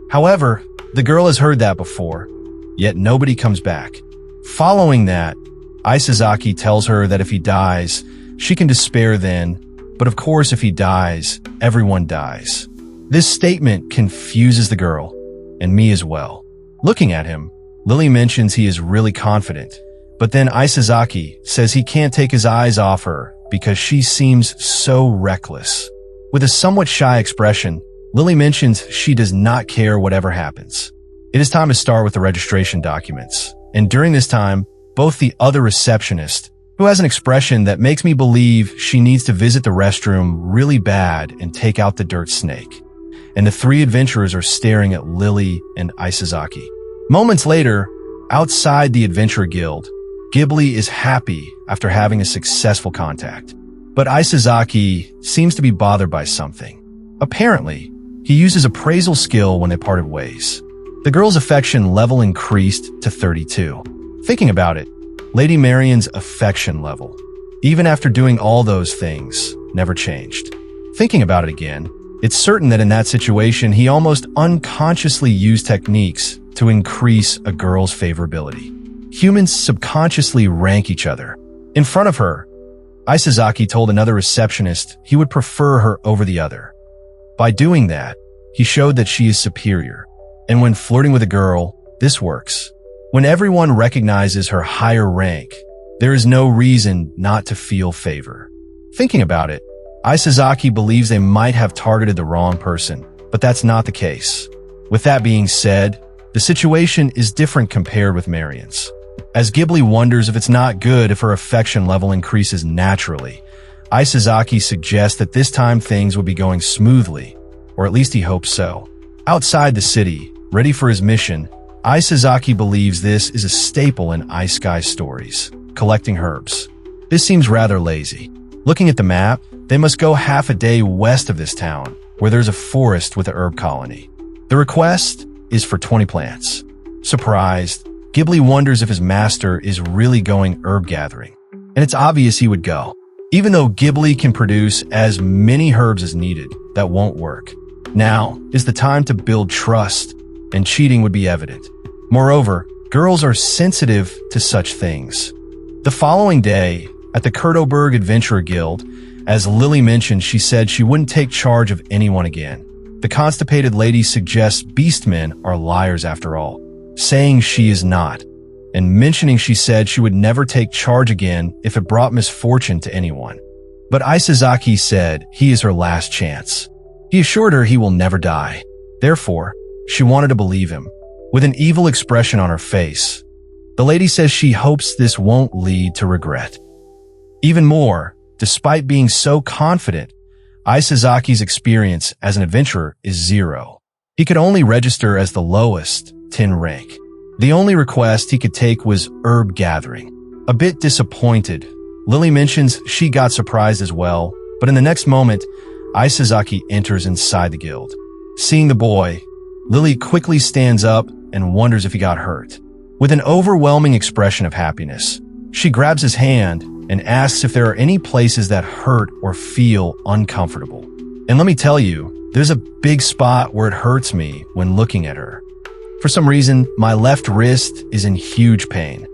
However, the girl has heard that before, yet nobody comes back. Following that, Isazaki tells her that if he dies, she can despair then, but of course if he dies, everyone dies. This statement confuses the girl, and me as well. Looking at him, Lily mentions he is really confident, but then Isazaki says he can't take his eyes off her because she seems so reckless. With a somewhat shy expression, Lily mentions she does not care whatever happens. It is time to start with the registration documents, and during this time, both the other receptionist, who has an expression that makes me believe she needs to visit the restroom really bad and take out the dirt snake, and the three adventurers are staring at Lily and Isazaki. Moments later, outside the Adventure Guild, Ghibli is happy after having a successful contact, but Isazaki seems to be bothered by something. Apparently, he uses appraisal skill when they parted ways. The girl's affection level increased to 32. Thinking about it, Lady Marion's affection level, even after doing all those things, never changed. Thinking about it again, it's certain that in that situation, he almost unconsciously used techniques to increase a girl's favorability. Humans subconsciously rank each other. In front of her, Isazaki told another receptionist he would prefer her over the other. By doing that, he showed that she is superior. And when flirting with a girl, this works. When everyone recognizes her higher rank, there is no reason not to feel favor. Thinking about it, Isazaki believes they might have targeted the wrong person, but that's not the case. With that being said, the situation is different compared with Marion's. As Ghibli wonders if it's not good if her affection level increases naturally, Isazaki suggests that this time things will be going smoothly, or at least he hopes so. Outside the city, ready for his mission, Isazaki believes this is a staple in isekai stories, collecting herbs. This seems rather lazy. Looking at the map, they must go half a day west of this town, where there's a forest with a herb colony. The request is for 20 plants. Surprised, Ghibli wonders if his master is really going herb gathering, and it's obvious he would go. Even though Ghibli can produce as many herbs as needed, that won't work. Now is the time to build trust, and cheating would be evident. Moreover, girls are sensitive to such things. The following day, at the Kurtoberg Adventurer Guild, as Lily mentioned, she said she wouldn't take charge of anyone again. The constipated lady suggests beastmen are liars after all, saying she is not, and mentioning she said she would never take charge again if it brought misfortune to anyone. But Isazaki said he is her last chance. He assured her he will never die. Therefore, she wanted to believe him. With an evil expression on her face, the lady says she hopes this won't lead to regret. Even more, despite being so confident, Isazaki's experience as an adventurer is 0. He could only register as the lowest, 10 rank. The only request he could take was herb gathering. A bit disappointed, Lily mentions she got surprised as well, but in the next moment, Isazaki enters inside the guild. Seeing the boy, Lily quickly stands up and wonders if he got hurt. With an overwhelming expression of happiness, she grabs his hand and asks if there are any places that hurt or feel uncomfortable. And let me tell you, there's a big spot where it hurts me when looking at her. For some reason, my left wrist is in huge pain.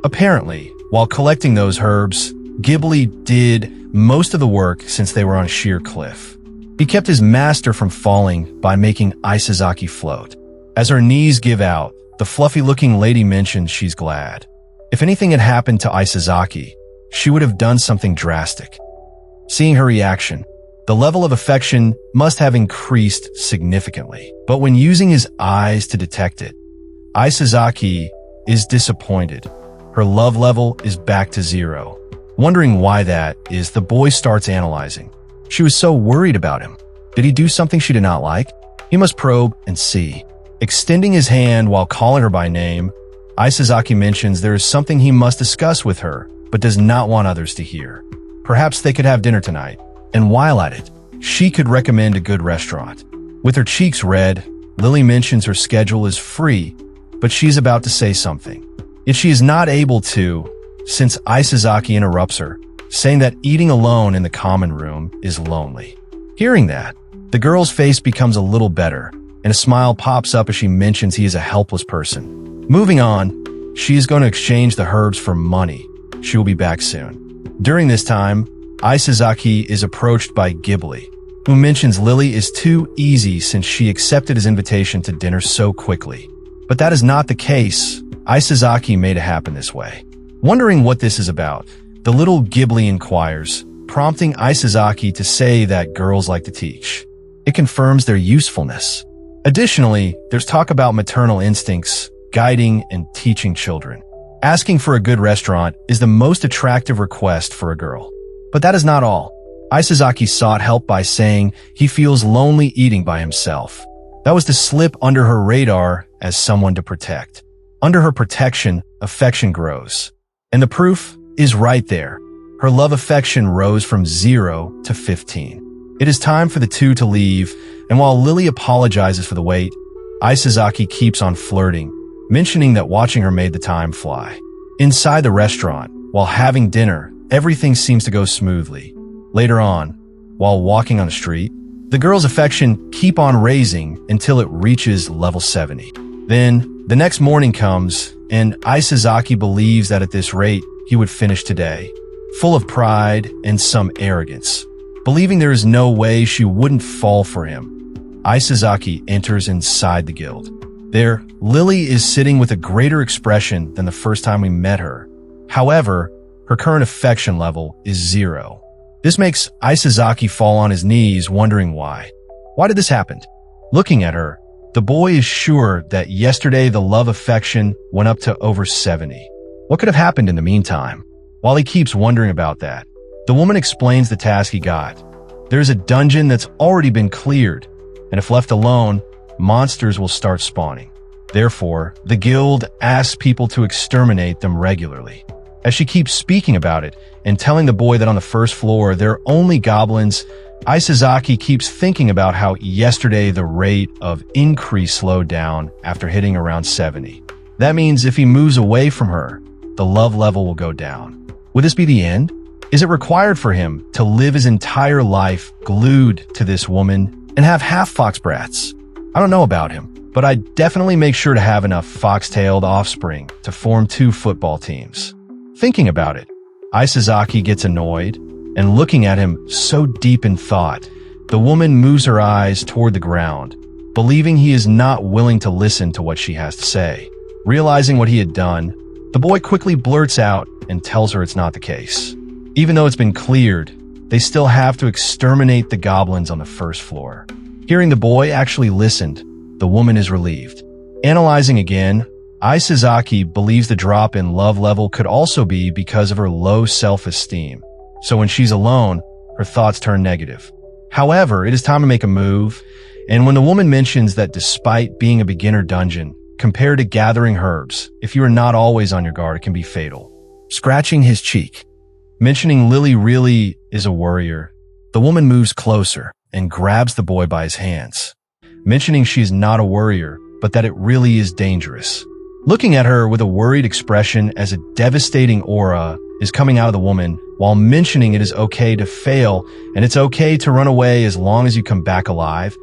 Apparently, while collecting those herbs, Ghibli did most of the work since they were on a sheer cliff. He kept his master from falling by making Isazaki float. As her knees give out, the fluffy-looking lady mentions she's glad. If anything had happened to Isazaki, she would have done something drastic. Seeing her reaction, the level of affection must have increased significantly. But when using his eyes to detect it, Isazaki is disappointed. Her love level is back to 0. Wondering why that is, the boy starts analyzing. She was so worried about him. Did he do something she did not like? He must probe and see. Extending his hand while calling her by name, Isazaki mentions there is something he must discuss with her, but does not want others to hear. Perhaps they could have dinner tonight, and while at it, she could recommend a good restaurant. With her cheeks red, Lily mentions her schedule is free, but she's about to say something. Yet she is not able to, since Isazaki interrupts her, saying that eating alone in the common room is lonely. Hearing that, the girl's face becomes a little better, and a smile pops up as she mentions he is a helpless person. Moving on, she is going to exchange the herbs for money. She will be back soon. During this time, Isazaki is approached by Ghibli, who mentions Lily is too easy since she accepted his invitation to dinner so quickly. But that is not the case. Isazaki made it happen this way. Wondering what this is about, the little Ghibli inquires, prompting Isazaki to say that girls like to teach. It confirms their usefulness. Additionally, there's talk about maternal instincts, guiding and teaching children. Asking for a good restaurant is the most attractive request for a girl. But that is not all. Isazaki sought help by saying he feels lonely eating by himself. That was to slip under her radar as someone to protect. Under her protection, affection grows. And the proof is right there. Her love affection rose from 0 to 15. It is time for the two to leave, and while Lily apologizes for the wait, Isazaki keeps on flirting, mentioning that watching her made the time fly. Inside the restaurant, while having dinner, everything seems to go smoothly. Later on, while walking on the street, the girl's affection keep on raising until it reaches level 70. Then, the next morning comes, and Isazaki believes that at this rate, he would finish today, full of pride and some arrogance. Believing there is no way she wouldn't fall for him, Isazaki enters inside the guild. There, Lily is sitting with a greater expression than the first time we met her. However, her current affection level is 0. This makes Isazaki fall on his knees, wondering why. Why did this happen? Looking at her, the boy is sure that yesterday the love affection went up to over 70. What could have happened in the meantime? While he keeps wondering about that, the woman explains the task he got. There's a dungeon that's already been cleared, and if left alone, monsters will start spawning. Therefore, the guild asks people to exterminate them regularly. As she keeps speaking about it and telling the boy that on the first floor there are only goblins, Isazaki keeps thinking about how yesterday the rate of increase slowed down after hitting around 70. That means if he moves away from her, the love level will go down. Would this be the end? Is it required for him to live his entire life glued to this woman and have half fox brats? I don't know about him, but I'd definitely make sure to have enough fox-tailed offspring to form 2 football teams. Thinking about it, Isazaki gets annoyed, and looking at him so deep in thought, the woman moves her eyes toward the ground, believing he is not willing to listen to what she has to say. Realizing what he had done, the boy quickly blurts out and tells her it's not the case. Even though it's been cleared, they still have to exterminate the goblins on the first floor. Hearing the boy actually listened, the woman is relieved. Analyzing again, Isazaki believes the drop in love level could also be because of her low self-esteem. So when she's alone, her thoughts turn negative. However, it is time to make a move, and when the woman mentions that despite being a beginner dungeon, compared to gathering herbs, if you are not always on your guard, it can be fatal. Scratching his cheek. Mentioning Lily really is a worrier, the woman moves closer and grabs the boy by his hands, mentioning she's not a worrier, but that it really is dangerous. Looking at her with a worried expression as a devastating aura is coming out of the woman, while mentioning it is okay to fail and it's okay to run away as long as you come back alive,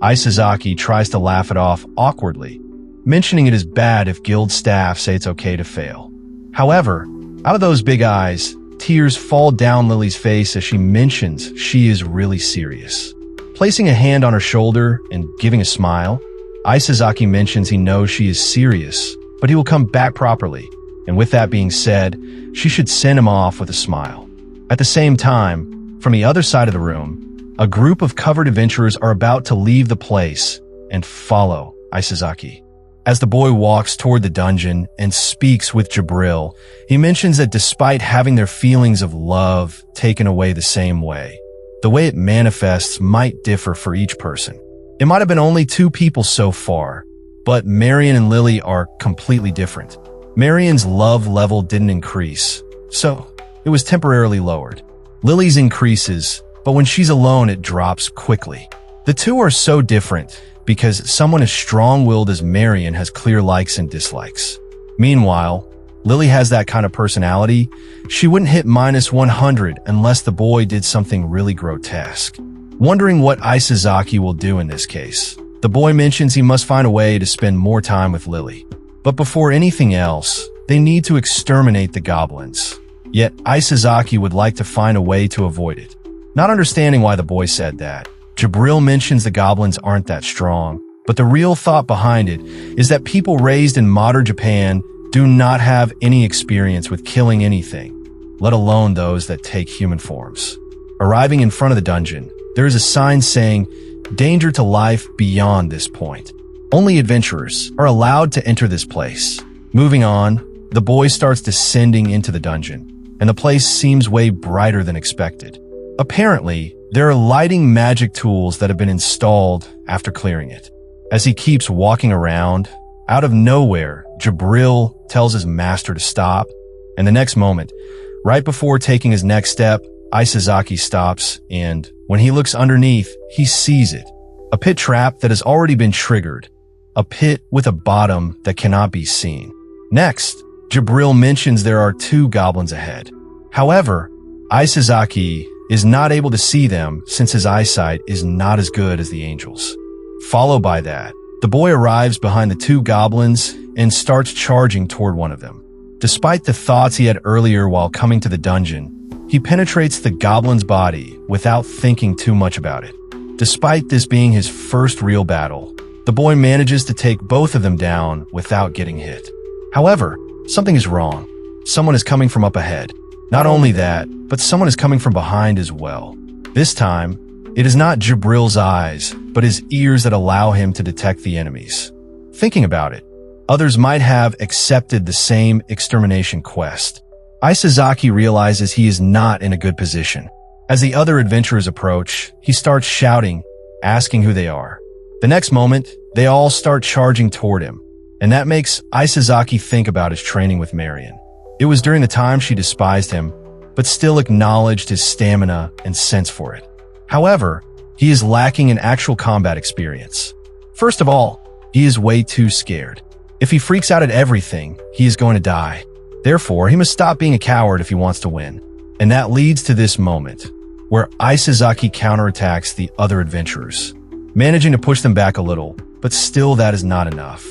Isazaki tries to laugh it off awkwardly, mentioning it is bad if guild staff say it's okay to fail. However, out of those big eyes, tears fall down Lily's face as she mentions she is really serious. Placing a hand on her shoulder and giving a smile, Isazaki mentions he knows she is serious, but he will come back properly. And with that being said, she should send him off with a smile. At the same time, from the other side of the room, a group of covered adventurers are about to leave the place and follow Isazaki. As the boy walks toward the dungeon and speaks with Jabril, he mentions that despite having their feelings of love taken away the same way, the way it manifests might differ for each person. It might have been only 2 people so far, but Marion and Lily are completely different. Marion's love level didn't increase, so it was temporarily lowered. Lily's increases, but when she's alone it drops quickly. The two are so different because someone as strong-willed as Marion has clear likes and dislikes. Meanwhile, Lily has that kind of personality. She wouldn't hit -100 unless the boy did something really grotesque. Wondering what Isazaki will do in this case, the boy mentions he must find a way to spend more time with Lily. But before anything else, they need to exterminate the goblins. Yet Isazaki would like to find a way to avoid it. Not understanding why the boy said that, Jabril mentions the goblins aren't that strong, but the real thought behind it is that people raised in modern Japan do not have any experience with killing anything, let alone those that take human forms. Arriving in front of the dungeon, there is a sign saying, "Danger to life beyond this point." Only adventurers are allowed to enter this place. Moving on, the boy starts descending into the dungeon, and the place seems way brighter than expected. Apparently, there are lighting magic tools that have been installed after clearing it. As he keeps walking around, out of nowhere, Jabril tells his master to stop, and the next moment, right before taking his next step, Isazaki stops, and when he looks underneath, he sees it. A pit trap that has already been triggered. A pit with a bottom that cannot be seen. Next, Jabril mentions there are 2 goblins ahead. However, Isazaki is not able to see them since his eyesight is not as good as the angels. Followed by that, the boy arrives behind the 2 goblins and starts charging toward one of them. Despite the thoughts he had earlier while coming to the dungeon, he penetrates the goblin's body without thinking too much about it. Despite this being his first real battle, the boy manages to take both of them down without getting hit. However, something is wrong. Someone is coming from up ahead. Not only that, but someone is coming from behind as well. This time, it is not Jabril's eyes, but his ears that allow him to detect the enemies. Thinking about it, others might have accepted the same extermination quest. Isazaki realizes he is not in a good position. As the other adventurers approach, he starts shouting, asking who they are. The next moment, they all start charging toward him, and that makes Isazaki think about his training with Marion. It was during the time she despised him, but still acknowledged his stamina and sense for it. However, he is lacking in actual combat experience. First of all, he is way too scared. If he freaks out at everything, he is going to die. Therefore, he must stop being a coward if he wants to win. And that leads to this moment, where Isazaki counterattacks the other adventurers, managing to push them back a little, but still that is not enough.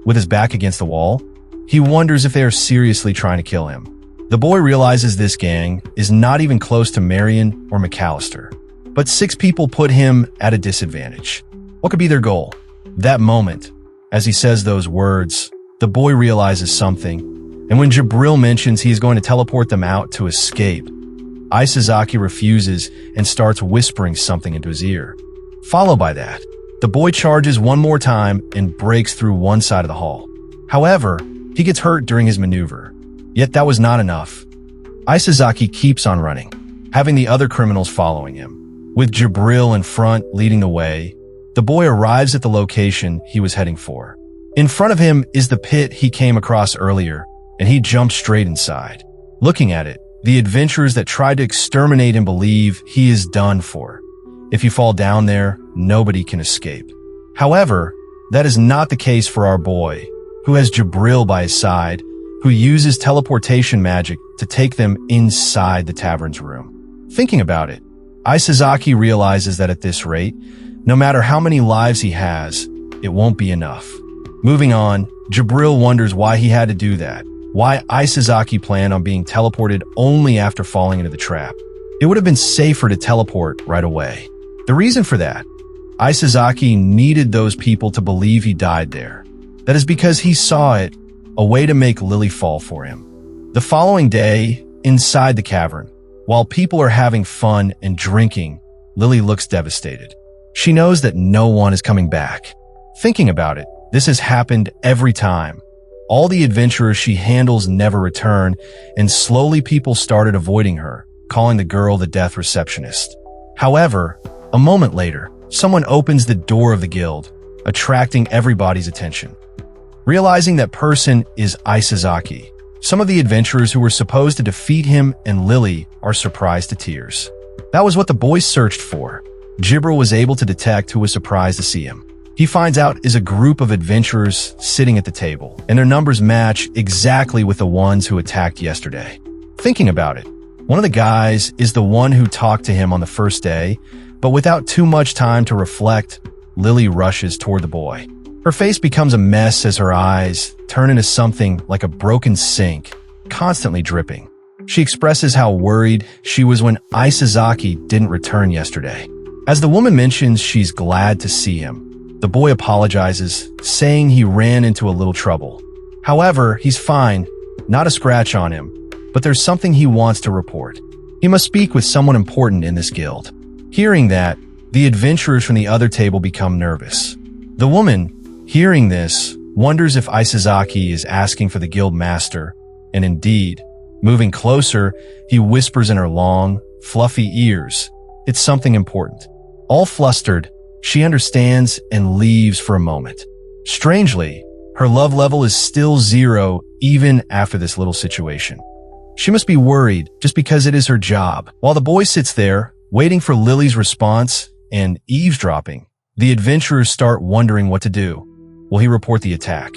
With his back against the wall, he wonders if they are seriously trying to kill him. The boy realizes this gang is not even close to Marion or McAllister, but 6 people put him at a disadvantage. What could be their goal? That moment, as he says those words, the boy realizes something, and when Jabril mentions he is going to teleport them out to escape, Isazaki refuses and starts whispering something into his ear. Followed by that, the boy charges one more time and breaks through one side of the hall. However, he gets hurt during his maneuver. Yet that was not enough. Isazaki keeps on running, having the other criminals following him. With Jabril in front leading the way, the boy arrives at the location he was heading for. In front of him is the pit he came across earlier, and he jumps straight inside. Looking at it, the adventurers that tried to exterminate him believe he is done for. If you fall down there, nobody can escape. However, that is not the case for our boy, who has Jabril by his side, who uses teleportation magic to take them inside the tavern's room. Thinking about it, Isazaki realizes that at this rate, no matter how many lives he has, it won't be enough. Moving on, Jabril wonders why he had to do that, why Isazaki planned on being teleported only after falling into the trap. It would have been safer to teleport right away. The reason for that, Isazaki needed those people to believe he died there. That is because he saw it, a way to make Lily fall for him. The following day, inside the cavern, while people are having fun and drinking, Lily looks devastated. She knows that no one is coming back. Thinking about it, this has happened every time. All the adventurers she handles never return, and slowly people started avoiding her, calling the girl the death receptionist. However, a moment later, someone opens the door of the guild, attracting everybody's attention. Realizing that person is Isazaki, some of the adventurers who were supposed to defeat him and Lily are surprised to tears. That was what the boys searched for. Jibril was able to detect who was surprised to see him. He finds out is a group of adventurers sitting at the table, and their numbers match exactly with the ones who attacked yesterday. Thinking about it, one of the guys is the one who talked to him on the first day, but without too much time to reflect, Lily rushes toward the boy. Her face becomes a mess as her eyes turn into something like a broken sink, constantly dripping. She expresses how worried she was when Isazaki didn't return yesterday. As the woman mentions she's glad to see him, the boy apologizes, saying he ran into a little trouble. However, he's fine, not a scratch on him, but there's something he wants to report. He must speak with someone important in this guild. Hearing that, the adventurers from the other table become nervous. The woman, hearing this, wonders if Isazaki is asking for the guild master, and indeed, moving closer, he whispers in her long, fluffy ears, "It's something important." All flustered, she understands and leaves for a moment. Strangely, her love level is still 0 even after this little situation. She must be worried just because it is her job. While the boy sits there, waiting for Lily's response and eavesdropping, the adventurers start wondering what to do. Will he report the attack?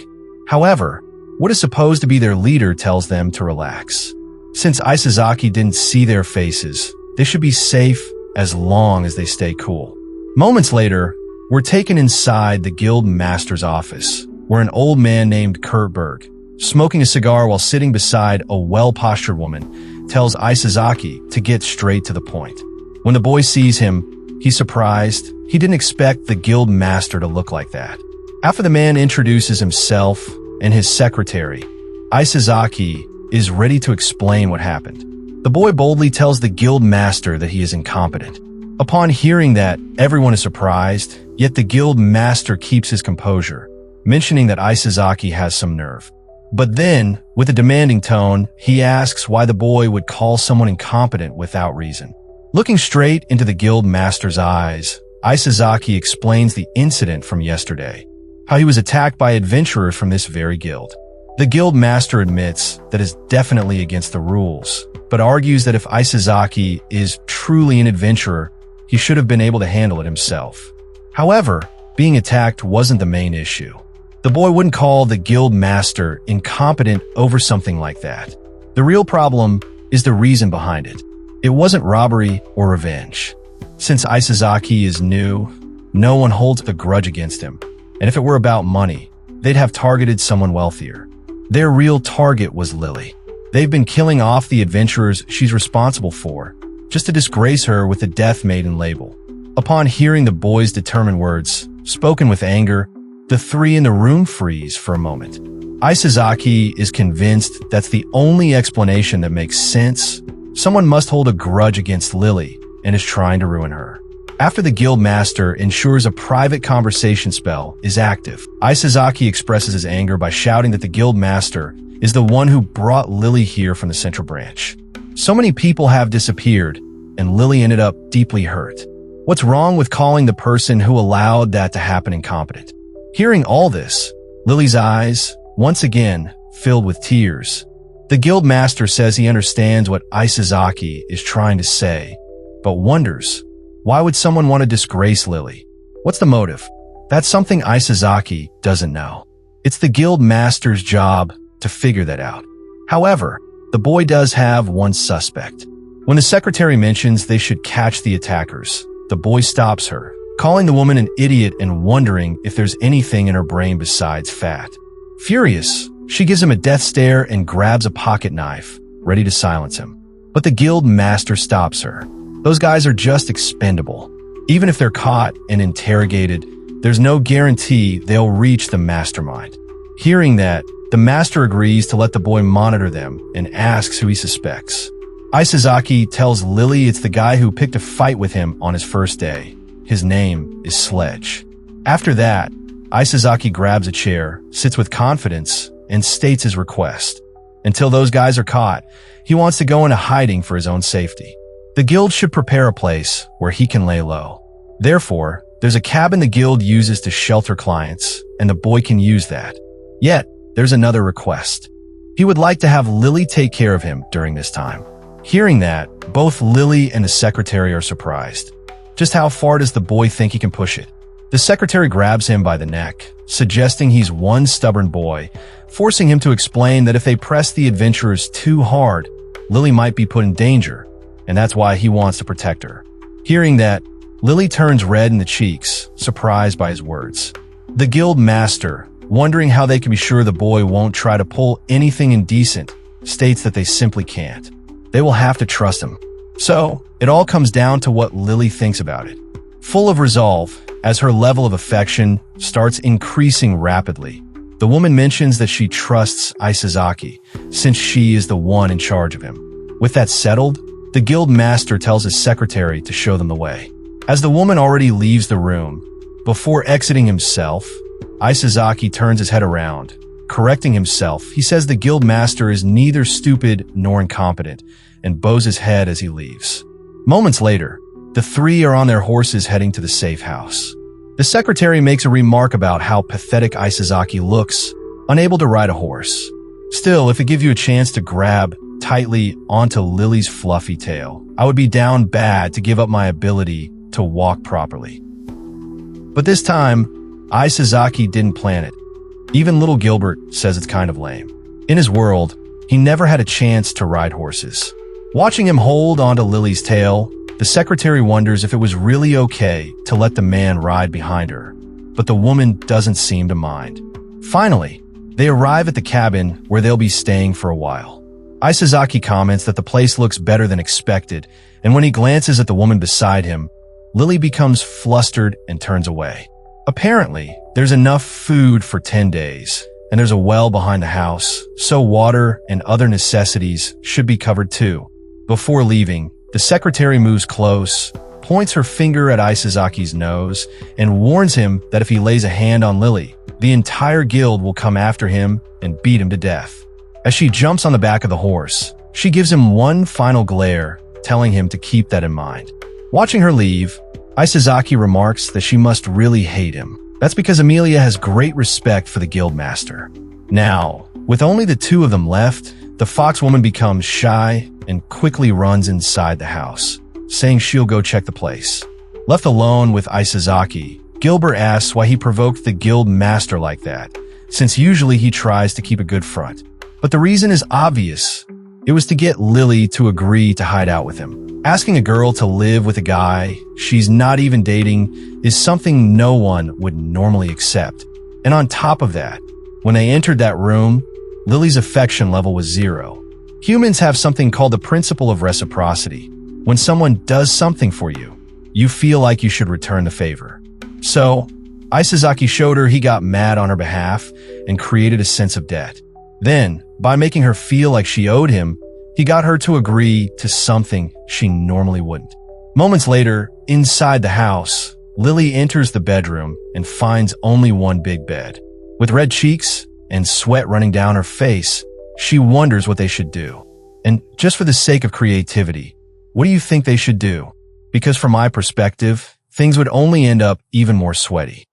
However, what is supposed to be their leader tells them to relax. Since Isazaki didn't see their faces, they should be safe as long as they stay cool. Moments later, we're taken inside the guild master's office, where an old man named Kurtberg, smoking a cigar while sitting beside a well-postured woman, tells Isazaki to get straight to the point. When the boy sees him, he's surprised. He didn't expect the guild master to look like that. After the man introduces himself and his secretary, Isazaki is ready to explain what happened. The boy boldly tells the guild master that he is incompetent. Upon hearing that, everyone is surprised, yet the guild master keeps his composure, mentioning that Isazaki has some nerve. But then, with a demanding tone, he asks why the boy would call someone incompetent without reason. Looking straight into the guild master's eyes, Isazaki explains the incident from yesterday, how he was attacked by adventurers from this very guild. The guild master admits that is definitely against the rules, but argues that if Isazaki is truly an adventurer, he should have been able to handle it himself. However, being attacked wasn't the main issue. The boy wouldn't call the guild master incompetent over something like that. The real problem is the reason behind it. It wasn't robbery or revenge. Since Isazaki is new, no one holds a grudge against him. And if it were about money, they'd have targeted someone wealthier. Their real target was Lily. They've been killing off the adventurers she's responsible for, just to disgrace her with the Death Maiden label. Upon hearing the boy's determined words, spoken with anger, the three in the room freeze for a moment. Isazaki is convinced that's the only explanation that makes sense. Someone must hold a grudge against Lily and is trying to ruin her. After the guild master ensures a private conversation spell is active, Isazaki expresses his anger by shouting that the guild master is the one who brought Lily here from the central branch. So many people have disappeared, and Lily ended up deeply hurt. What's wrong with calling the person who allowed that to happen incompetent? Hearing all this, Lily's eyes, once again, filled with tears. The guild master says he understands what Isazaki is trying to say, but wonders, why would someone want to disgrace Lily? What's the motive? That's something Isazaki doesn't know. It's the guild master's job to figure that out. However, the boy does have one suspect. When the secretary mentions they should catch the attackers, the boy stops her, calling the woman an idiot and wondering if there's anything in her brain besides fat. Furious, she gives him a death stare and grabs a pocket knife, ready to silence him. But the guild master stops her. Those guys are just expendable. Even if they're caught and interrogated, there's no guarantee they'll reach the mastermind. Hearing that, the master agrees to let the boy monitor them and asks who he suspects. Isazaki tells Lily it's the guy who picked a fight with him on his first day. His name is Sledge. After that, Isazaki grabs a chair, sits with confidence, and states his request. Until those guys are caught, he wants to go into hiding for his own safety. The guild should prepare a place where he can lay low. Therefore, there's a cabin the guild uses to shelter clients, and the boy can use that. Yet, there's another request. He would like to have Lily take care of him during this time. Hearing that, both Lily and the secretary are surprised. Just how far does the boy think he can push it? The secretary grabs him by the neck, suggesting he's one stubborn boy, forcing him to explain that if they press the adventurers too hard, Lily might be put in danger, and that's why he wants to protect her. Hearing that, Lily turns red in the cheeks, surprised by his words. The guild master, wondering how they can be sure the boy won't try to pull anything indecent, states that they simply can't. They will have to trust him. So, it all comes down to what Lily thinks about it. Full of resolve, as her level of affection starts increasing rapidly, the woman mentions that she trusts Isazaki, since she is the one in charge of him. With that settled, the guild master tells his secretary to show them the way. As the woman already leaves the room, before exiting himself, Isazaki turns his head around. Correcting himself, he says the guild master is neither stupid nor incompetent, and bows his head as he leaves. Moments later, the three are on their horses heading to the safe house. The secretary makes a remark about how pathetic Isazaki looks, unable to ride a horse. Still, if it gives you a chance to grab tightly onto Lily's fluffy tail, I would be down bad to give up my ability to walk properly. But this time, Isazaki didn't plan it. Even little Gilbert says it's kind of lame. In his world, he never had a chance to ride horses. Watching him hold onto Lily's tail, the secretary wonders if it was really okay to let the man ride behind her, but the woman doesn't seem to mind. Finally, they arrive at the cabin where they'll be staying for a while. Isazaki comments that the place looks better than expected, and when he glances at the woman beside him, Lily becomes flustered and turns away. Apparently, there's enough food for 10 days, and there's a well behind the house, so water and other necessities should be covered too. Before leaving, the secretary moves close, points her finger at Isazaki's nose, and warns him that if he lays a hand on Lily, the entire guild will come after him and beat him to death. As she jumps on the back of the horse, she gives him one final glare, telling him to keep that in mind. Watching her leave, Isazaki remarks that she must really hate him. That's because Amelia has great respect for the guild master. Now, with only the two of them left, the fox woman becomes shy and quickly runs inside the house, saying she'll go check the place. Left alone with Isazaki, Gilbert asks why he provoked the guild master like that, since usually he tries to keep a good front. But the reason is obvious. It was to get Lily to agree to hide out with him. Asking a girl to live with a guy she's not even dating is something no one would normally accept. And on top of that, when they entered that room, Lily's affection level was 0. Humans have something called the principle of reciprocity. When someone does something for you, you feel like you should return the favor. So, Isazaki showed her he got mad on her behalf and created a sense of debt. Then, by making her feel like she owed him, he got her to agree to something she normally wouldn't. Moments later, inside the house, Lily enters the bedroom and finds only one big bed. With red cheeks and sweat running down her face, she wonders what they should do. And just for the sake of creativity, what do you think they should do? Because from my perspective, things would only end up even more sweaty.